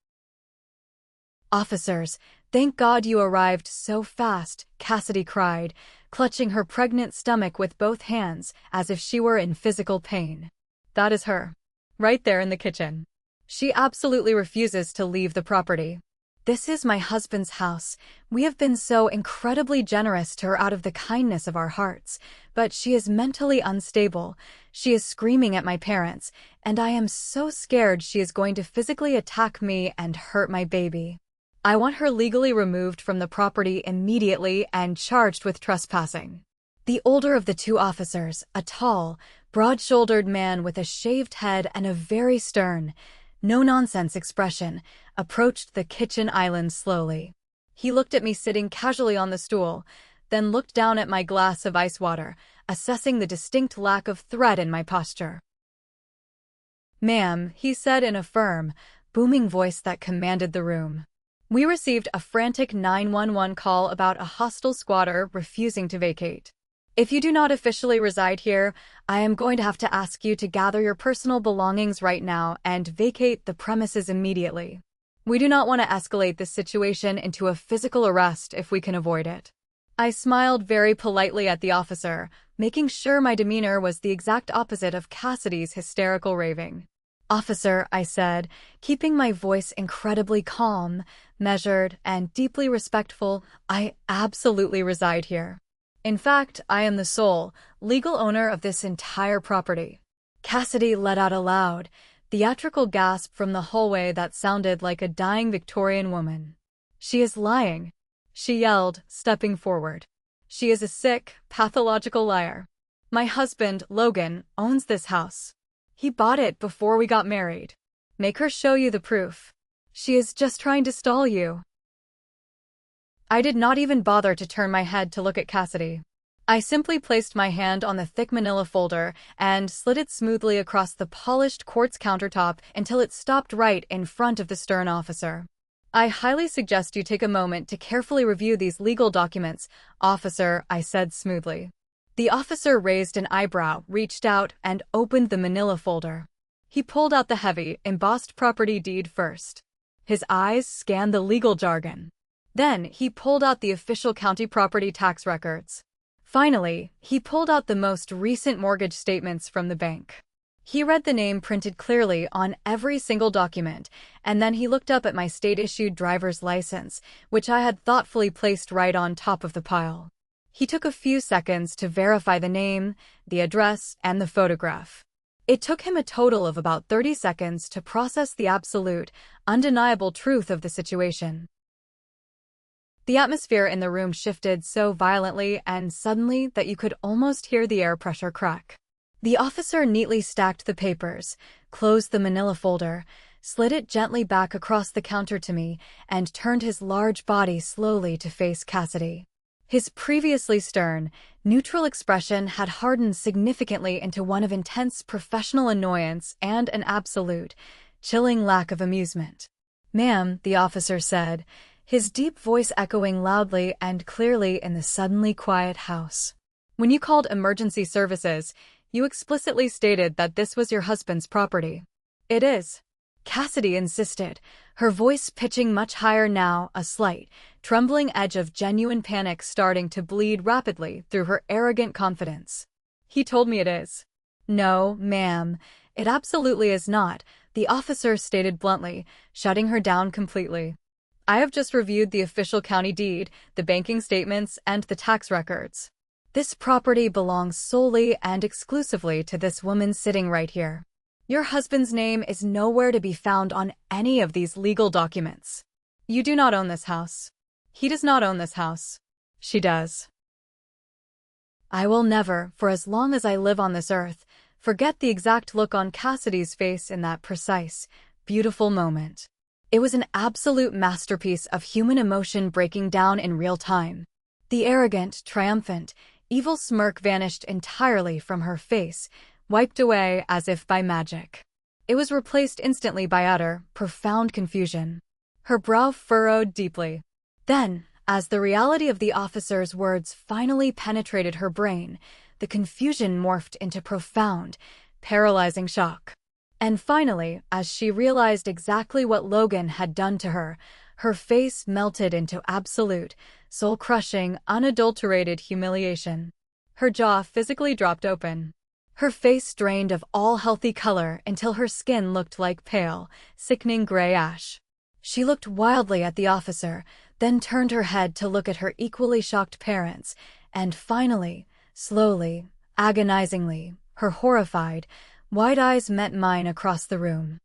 "Officers, thank God you arrived so fast," Cassidy cried, clutching her pregnant stomach with both hands as if she were in physical pain. That is her. Right there in the kitchen. She absolutely refuses to leave the property. "This is my husband's house. We have been so incredibly generous to her out of the kindness of our hearts, but she is mentally unstable. She is screaming at my parents, and I am so scared she is going to physically attack me and hurt my baby. I want her legally removed from the property immediately and charged with trespassing." The older of the 2 officers, a tall, broad-shouldered man with a shaved head and a very stern, no-nonsense expression, approached the kitchen island slowly. He looked at me sitting casually on the stool, then looked down at my glass of ice water, assessing the distinct lack of threat in my posture. "Ma'am," he said in a firm, booming voice that commanded the room. "We received a frantic 911 call about a hostile squatter refusing to vacate. If you do not officially reside here, I am going to have to ask you to gather your personal belongings right now and vacate the premises immediately. We do not want to escalate this situation into a physical arrest if we can avoid it." I smiled very politely at the officer, making sure my demeanor was the exact opposite of Cassidy's hysterical raving. "Officer," I said, keeping my voice incredibly calm, measured, and deeply respectful, "I absolutely reside here. In fact, I am the sole, legal owner of this entire property." Cassidy let out a loud, theatrical gasp from the hallway that sounded like a dying Victorian woman. "She is lying," she yelled, stepping forward. "She is a sick, pathological liar. My husband, Logan, owns this house. He bought it before we got married. Make her show you the proof. She is just trying to stall you." I did not even bother to turn my head to look at Cassidy. I simply placed my hand on the thick manila folder and slid it smoothly across the polished quartz countertop until it stopped right in front of the stern officer. "I highly suggest you take a moment to carefully review these legal documents, officer," I said smoothly. The officer raised an eyebrow, reached out, and opened the manila folder. He pulled out the heavy, embossed property deed first. His eyes scanned the legal jargon. Then he pulled out the official county property tax records. Finally, he pulled out the most recent mortgage statements from the bank. He read the name printed clearly on every single document, and then he looked up at my state-issued driver's license, which I had thoughtfully placed right on top of the pile. He took a few seconds to verify the name, the address, and the photograph. It took him a total of about 30 seconds to process the absolute, undeniable truth of the situation. The atmosphere in the room shifted so violently and suddenly that you could almost hear the air pressure crack. The officer neatly stacked the papers, closed the manila folder, slid it gently back across the counter to me, and turned his large body slowly to face Cassidy. His previously stern, neutral expression had hardened significantly into one of intense professional annoyance and an absolute, chilling lack of amusement. "Ma'am," the officer said, his deep voice echoing loudly and clearly in the suddenly quiet house. "When you called emergency services, you explicitly stated that this was your husband's property." "It is," Cassidy insisted, her voice pitching much higher now, a slight, trembling edge of genuine panic starting to bleed rapidly through her arrogant confidence. "He told me it is." "No, ma'am, it absolutely is not," the officer stated bluntly, shutting her down completely. "I have just reviewed the official county deed, the banking statements, and the tax records. This property belongs solely and exclusively to this woman sitting right here. Your husband's name is nowhere to be found on any of these legal documents. You do not own this house. He does not own this house. She does." I will never, for as long as I live on this earth, forget the exact look on Cassidy's face in that precise, beautiful moment. It was an absolute masterpiece of human emotion breaking down in real time. The arrogant, triumphant, evil smirk vanished entirely from her face, wiped away as if by magic. It was replaced instantly by utter, profound confusion. Her brow furrowed deeply. Then, as the reality of the officer's words finally penetrated her brain, the confusion morphed into profound, paralyzing shock. And finally, as she realized exactly what Logan had done to her, her face melted into absolute, soul-crushing, unadulterated humiliation. Her jaw physically dropped open. Her face drained of all healthy color until her skin looked like pale, sickening gray ash. She looked wildly at the officer, then turned her head to look at her equally shocked parents, and finally, slowly, agonizingly, her horrified, wide eyes met mine across the room.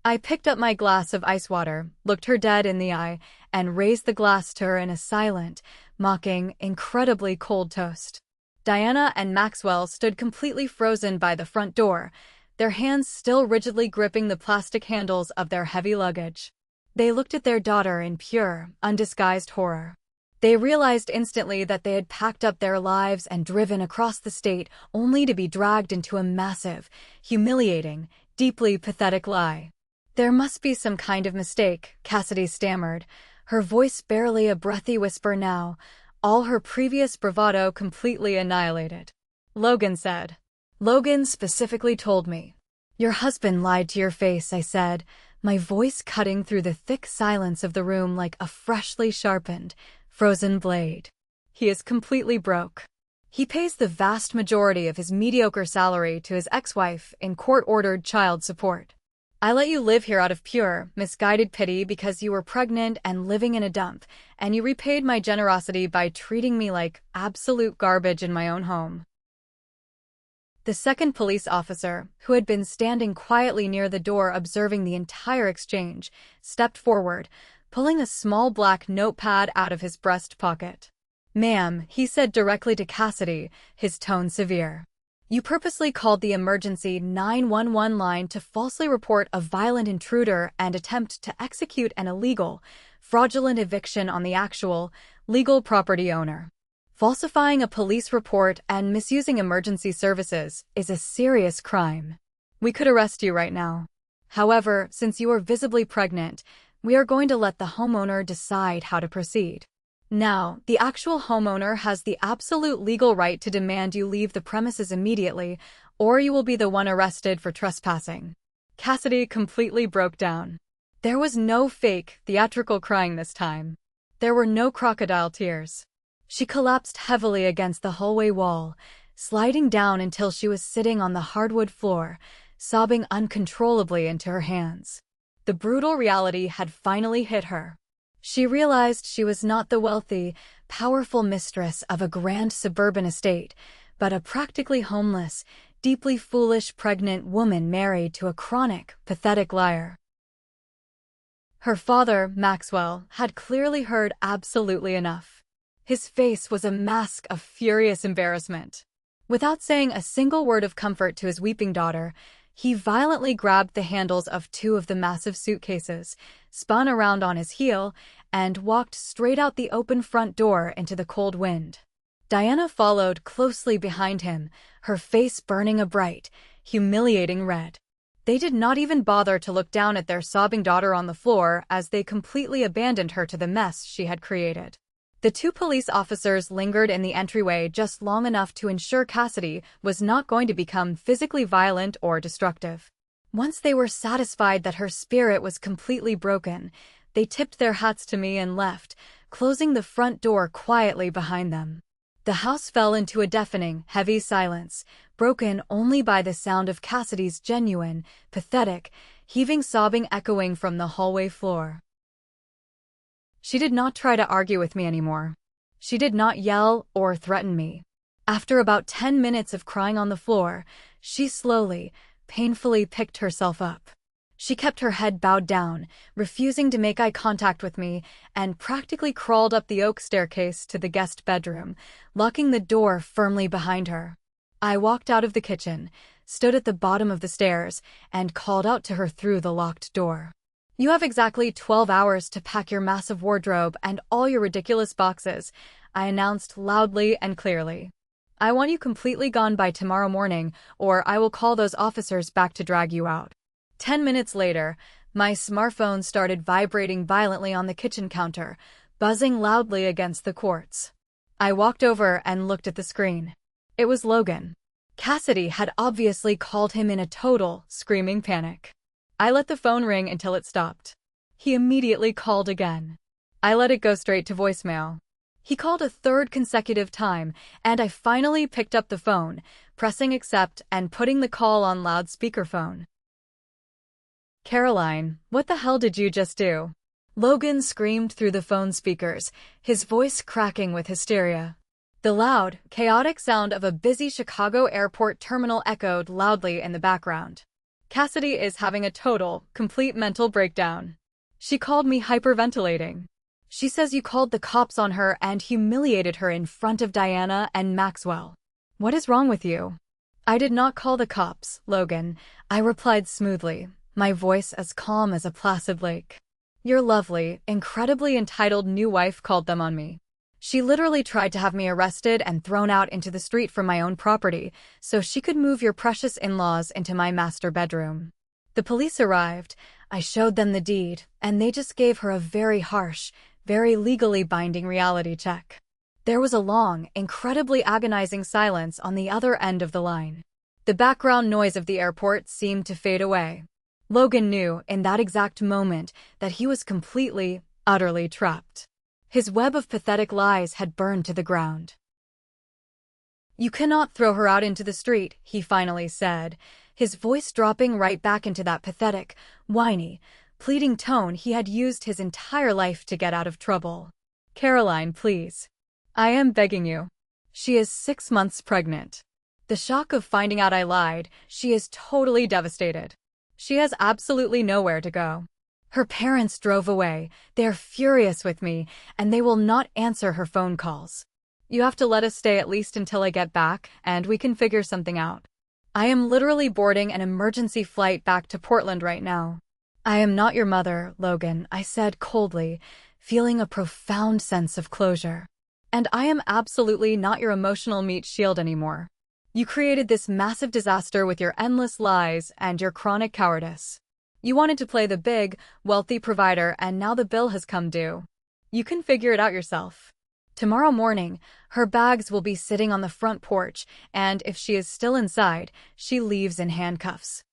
I picked up my glass of ice water, looked her dead in the eye, and raised the glass to her in a silent, mocking, incredibly cold toast. Diana and Maxwell stood completely frozen by the front door, their hands still rigidly gripping the plastic handles of their heavy luggage. They looked at their daughter in pure, undisguised horror. They realized instantly that they had packed up their lives and driven across the state only to be dragged into a massive, humiliating, deeply pathetic lie. "There must be some kind of mistake," Cassidy stammered, her voice barely a breathy whisper now, all her previous bravado completely annihilated. "Logan said. Logan specifically told me." "Your husband lied to your face," I said, my voice cutting through the thick silence of the room like a freshly sharpened, frozen blade. "He is completely broke. He pays the vast majority of his mediocre salary to his ex-wife in court-ordered child support. I let you live here out of pure, misguided pity because you were pregnant and living in a dump, and you repaid my generosity by treating me like absolute garbage in my own home." The second police officer, who had been standing quietly near the door observing the entire exchange, stepped forward, pulling a small black notepad out of his breast pocket. "Ma'am," he said directly to Cassidy, his tone severe. "You purposely called the emergency 911 line to falsely report a violent intruder and attempt to execute an illegal, fraudulent eviction on the actual, legal property owner. Falsifying a police report and misusing emergency services is a serious crime. We could arrest you right now. However, since you are visibly pregnant, we are going to let the homeowner decide how to proceed. Now, the actual homeowner has the absolute legal right to demand you leave the premises immediately, or you will be the one arrested for trespassing. Cassidy completely broke down. There was no fake, theatrical crying this time. There were no crocodile tears. She collapsed heavily against the hallway wall, sliding down until she was sitting on the hardwood floor, sobbing uncontrollably into her hands. The brutal reality had finally hit her. She realized she was not the wealthy, powerful mistress of a grand suburban estate, but a practically homeless, deeply foolish pregnant woman married to a chronic, pathetic liar. Her father, Maxwell, had clearly heard absolutely enough. His face was a mask of furious embarrassment. Without saying a single word of comfort to his weeping daughter, he violently grabbed the handles of two of the massive suitcases, spun around on his heel, and walked straight out the open front door into the cold wind. Diana followed closely behind him, her face burning a bright, humiliating red. They did not even bother to look down at their sobbing daughter on the floor as they completely abandoned her to the mess she had created. The two police officers lingered in the entryway just long enough to ensure Cassidy was not going to become physically violent or destructive. Once they were satisfied that her spirit was completely broken, they tipped their hats to me and left, closing the front door quietly behind them. The house fell into a deafening, heavy silence, broken only by the sound of Cassidy's genuine, pathetic, heaving sobbing echoing from the hallway floor. She did not try to argue with me anymore. She did not yell or threaten me. After about 10 minutes of crying on the floor, she slowly, painfully picked herself up. She kept her head bowed down, refusing to make eye contact with me, and practically crawled up the oak staircase to the guest bedroom, locking the door firmly behind her. I walked out of the kitchen, stood at the bottom of the stairs, and called out to her through the locked door. "You have exactly 12 hours to pack your massive wardrobe and all your ridiculous boxes," I announced loudly and clearly. "I want you completely gone by tomorrow morning, or I will call those officers back to drag you out." 10 minutes later, my smartphone started vibrating violently on the kitchen counter, buzzing loudly against the quartz. I walked over and looked at the screen. It was Logan. Cassidy had obviously called him in a total, screaming panic. I let the phone ring until it stopped. He immediately called again. I let it go straight to voicemail. He called a third consecutive time, and I finally picked up the phone, pressing accept and putting the call on loudspeakerphone. "Caroline, what the hell did you just do?" Logan screamed through the phone speakers, his voice cracking with hysteria. The loud, chaotic sound of a busy Chicago airport terminal echoed loudly in the background. "Cassidy is having a total, complete mental breakdown. She called me hyperventilating. She says you called the cops on her and humiliated her in front of Diana and Maxwell. What is wrong with you?" "I did not call the cops, Logan," I replied smoothly, my voice as calm as a placid lake. "Your lovely, incredibly entitled new wife called them on me. She literally tried to have me arrested and thrown out into the street from my own property so she could move your precious in-laws into my master bedroom. The police arrived, I showed them the deed, and they just gave her a very harsh, very legally binding reality check." There was a long, incredibly agonizing silence on the other end of the line. The background noise of the airport seemed to fade away. Logan knew, in that exact moment, that he was completely, utterly trapped. His web of pathetic lies had burned to the ground. "You cannot throw her out into the street," he finally said, his voice dropping right back into that pathetic, whiny, pleading tone he had used his entire life to get out of trouble. "Caroline, please. I am begging you. She is 6 months pregnant. The shock of finding out I lied, she is totally devastated. She has absolutely nowhere to go. Her parents drove away, they're furious with me, and they will not answer her phone calls. You have to let us stay at least until I get back, and we can figure something out. I am literally boarding an emergency flight back to Portland right now." "I am not your mother, Logan," I said coldly, feeling a profound sense of closure. "And I am absolutely not your emotional meat shield anymore. You created this massive disaster with your endless lies and your chronic cowardice. You wanted to play the big, wealthy provider, and now the bill has come due. You can figure it out yourself." Tomorrow morning, her bags will be sitting on the front porch, and if she is still inside, she leaves in handcuffs.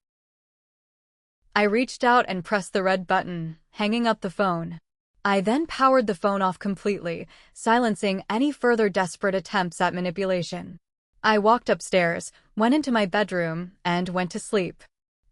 I reached out and pressed the red button, hanging up the phone. I then powered the phone off completely, silencing any further desperate attempts at manipulation. I walked upstairs, went into my bedroom, and went to sleep.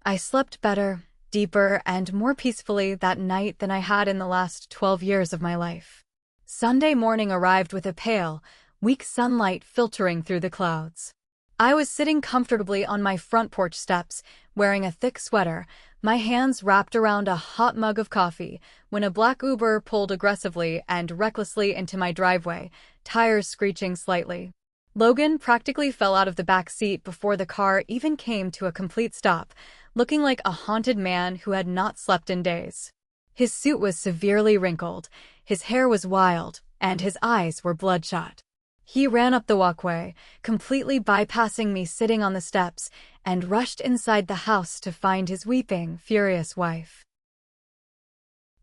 I slept better, deeper, and more peacefully that night than I had in the last 12 years of my life. Sunday morning arrived with a pale, weak sunlight filtering through the clouds. I was sitting comfortably on my front porch steps, wearing a thick sweater, my hands wrapped around a hot mug of coffee, when a black Uber pulled aggressively and recklessly into my driveway, tires screeching slightly. Logan practically fell out of the back seat before the car even came to a complete stop, looking like a haunted man who had not slept in days. His suit was severely wrinkled, his hair was wild, and his eyes were bloodshot. He ran up the walkway, completely bypassing me sitting on the steps, and rushed inside the house to find his weeping, furious wife.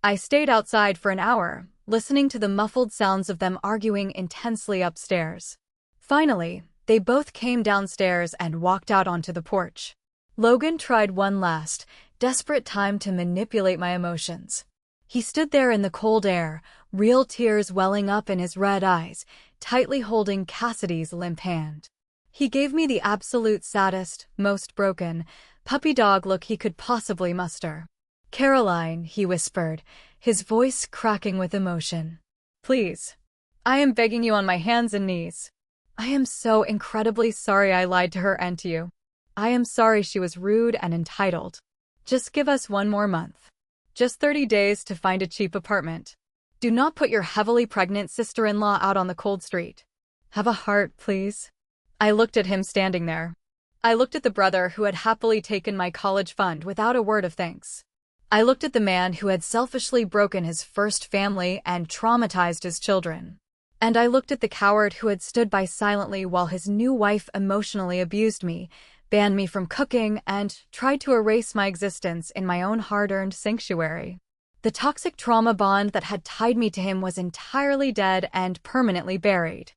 I stayed outside for an hour, listening to the muffled sounds of them arguing intensely upstairs. Finally, they both came downstairs and walked out onto the porch. Logan tried one last, desperate time to manipulate my emotions. He stood there in the cold air, real tears welling up in his red eyes, tightly holding Cassidy's limp hand. He gave me the absolute saddest, most broken, puppy dog look he could possibly muster. "Caroline," he whispered, his voice cracking with emotion. "Please. I am begging you on my hands and knees. I am so incredibly sorry I lied to her and to you. I am sorry she was rude and entitled. Just give us one more month. Just 30 days to find a cheap apartment. Do not put your heavily pregnant sister-in-law out on the cold street. Have a heart, please." I looked at him standing there. I looked at the brother who had happily taken my college fund without a word of thanks. I looked at the man who had selfishly broken his first family and traumatized his children. And I looked at the coward who had stood by silently while his new wife emotionally abused me, banned me from cooking, and tried to erase my existence in my own hard-earned sanctuary. The toxic trauma bond that had tied me to him was entirely dead and permanently buried.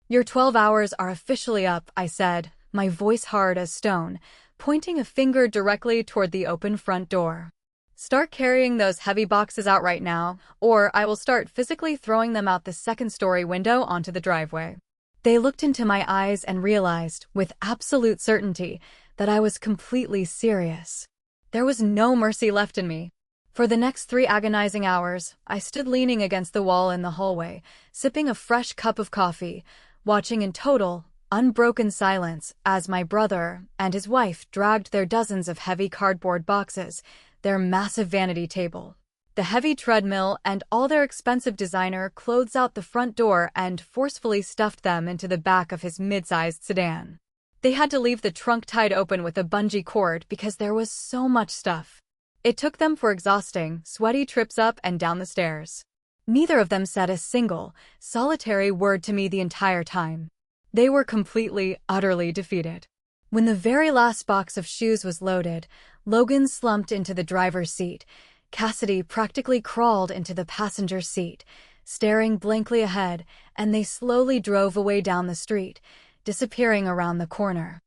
"Your 12 hours are officially up," I said, my voice hard as stone, pointing a finger directly toward the open front door. "Start carrying those heavy boxes out right now, or I will start physically throwing them out the second-story window onto the driveway." They looked into my eyes and realized, with absolute certainty, that I was completely serious. There was no mercy left in me. For the next 3 agonizing hours, I stood leaning against the wall in the hallway, sipping a fresh cup of coffee, watching in total, unbroken silence as my brother and his wife dragged their dozens of heavy cardboard boxes, their massive vanity table, the heavy treadmill, and all their expensive designer clothes out the front door and forcefully stuffed them into the back of his mid-sized sedan. They had to leave the trunk tied open with a bungee cord because there was so much stuff. It took them 4 exhausting, sweaty trips up and down the stairs. Neither of them said a single, solitary word to me the entire time. They were completely, utterly defeated. When the very last box of shoes was loaded, Logan slumped into the driver's seat. Cassidy practically crawled into the passenger seat, staring blankly ahead, and they slowly drove away down the street, disappearing around the corner.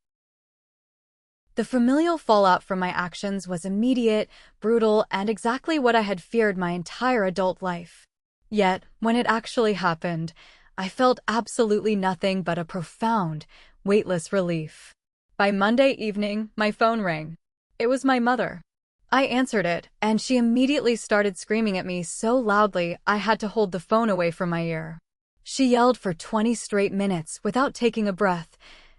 The familial fallout from my actions was immediate, brutal, and exactly what I had feared my entire adult life. Yet, when it actually happened, I felt absolutely nothing but a profound, weightless relief. By Monday evening, my phone rang. It was my mother. I answered it, and she immediately started screaming at me so loudly I had to hold the phone away from my ear. She yelled for 20 straight minutes without taking a breath,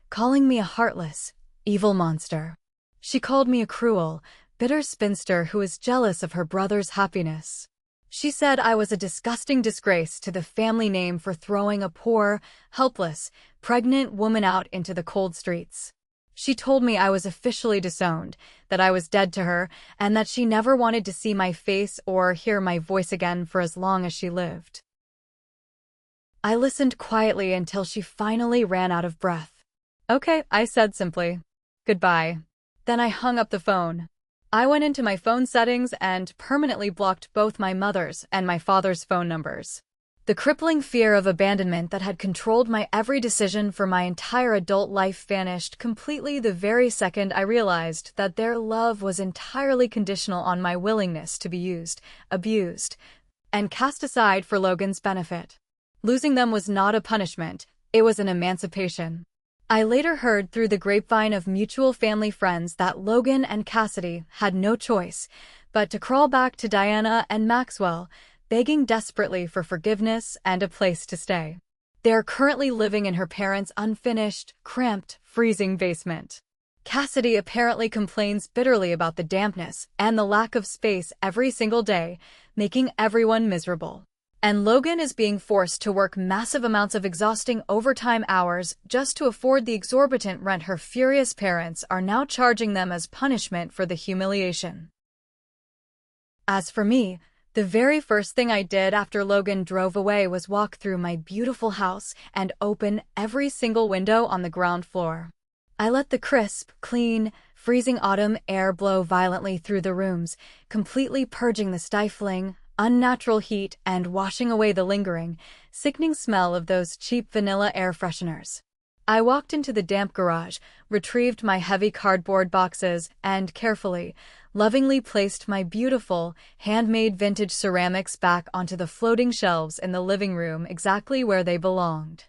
calling me a heartless, evil monster. She called me a cruel, bitter spinster who was jealous of her brother's happiness. She said I was a disgusting disgrace to the family name for throwing a poor, helpless, pregnant woman out into the cold streets. She told me I was officially disowned, that I was dead to her, and that she never wanted to see my face or hear my voice again for as long as she lived. I listened quietly until she finally ran out of breath. "Okay," I said simply. "Goodbye." Then I hung up the phone. I went into my phone settings and permanently blocked both my mother's and my father's phone numbers. The crippling fear of abandonment that had controlled my every decision for my entire adult life vanished completely the very second I realized that their love was entirely conditional on my willingness to be used, abused, and cast aside for Logan's benefit. Losing them was not a punishment, it was an emancipation. I later heard through the grapevine of mutual family friends that Logan and Cassidy had no choice but to crawl back to Diana and Maxwell, begging desperately for forgiveness and a place to stay. They are currently living in her parents' unfinished, cramped, freezing basement. Cassidy apparently complains bitterly about the dampness and the lack of space every single day, making everyone miserable. And Logan is being forced to work massive amounts of exhausting overtime hours just to afford the exorbitant rent her furious parents are now charging them as punishment for the humiliation. As for me, the very first thing I did after Logan drove away was walk through my beautiful house and open every single window on the ground floor. I let the crisp, clean, freezing autumn air blow violently through the rooms, completely purging the stifling, unnatural heat and washing away the lingering, sickening smell of those cheap vanilla air fresheners. I walked into the damp garage, retrieved my heavy cardboard boxes, and carefully, lovingly placed my beautiful, handmade vintage ceramics back onto the floating shelves in the living room exactly where they belonged.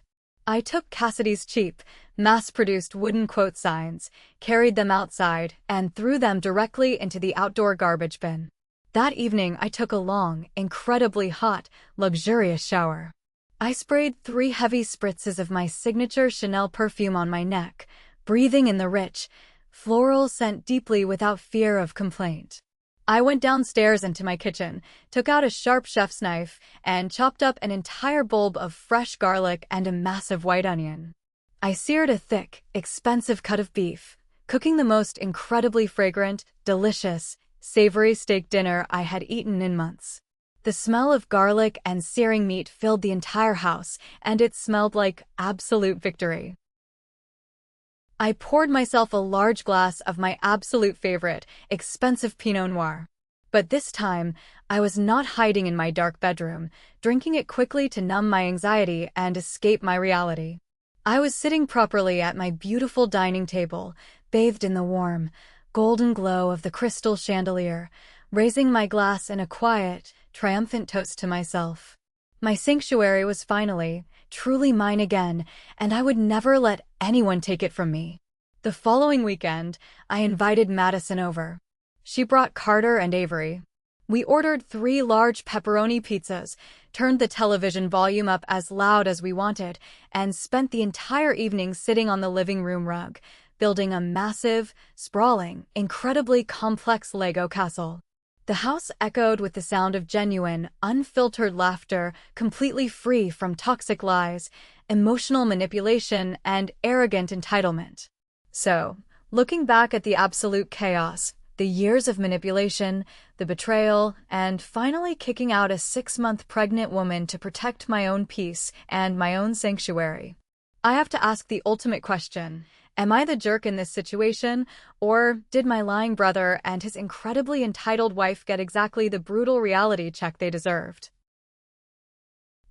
I took Cassidy's cheap, mass-produced wooden quote signs, carried them outside, and threw them directly into the outdoor garbage bin. That evening, I took a long, incredibly hot, luxurious shower. I sprayed 3 heavy spritzes of my signature Chanel perfume on my neck, breathing in the rich, floral scent deeply without fear of complaint. I went downstairs into my kitchen, took out a sharp chef's knife, and chopped up an entire bulb of fresh garlic and a massive white onion. I seared a thick, expensive cut of beef, cooking the most incredibly fragrant, delicious, savory steak dinner I had eaten in months. The smell of garlic and searing meat filled the entire house, and it smelled like absolute victory. I poured myself a large glass of my absolute favorite, expensive Pinot Noir. But this time, I was not hiding in my dark bedroom, drinking it quickly to numb my anxiety and escape my reality. I was sitting properly at my beautiful dining table, bathed in the warm, golden glow of the crystal chandelier, raising my glass in a quiet, triumphant toast to myself. My sanctuary was finally, truly mine again, and I would never let anyone take it from me. The following weekend, I invited Madison over. She brought Carter and Avery. We ordered 3 large pepperoni pizzas, turned the television volume up as loud as we wanted, and spent the entire evening sitting on the living room rug, building a massive, sprawling, incredibly complex Lego castle. The house echoed with the sound of genuine, unfiltered laughter, completely free from toxic lies, emotional manipulation, and arrogant entitlement. So, looking back at the absolute chaos, the years of manipulation, the betrayal, and finally kicking out a 6-month pregnant woman to protect my own peace and my own sanctuary, I have to ask the ultimate question. Am I the jerk in this situation, or did my lying brother and his incredibly entitled wife get exactly the brutal reality check they deserved?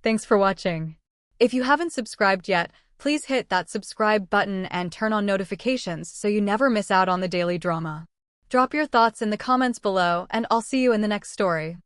Thanks for watching. If you haven't subscribed yet, please hit that subscribe button and turn on notifications so you never miss out on the daily drama. Drop your thoughts in the comments below, and I'll see you in the next story.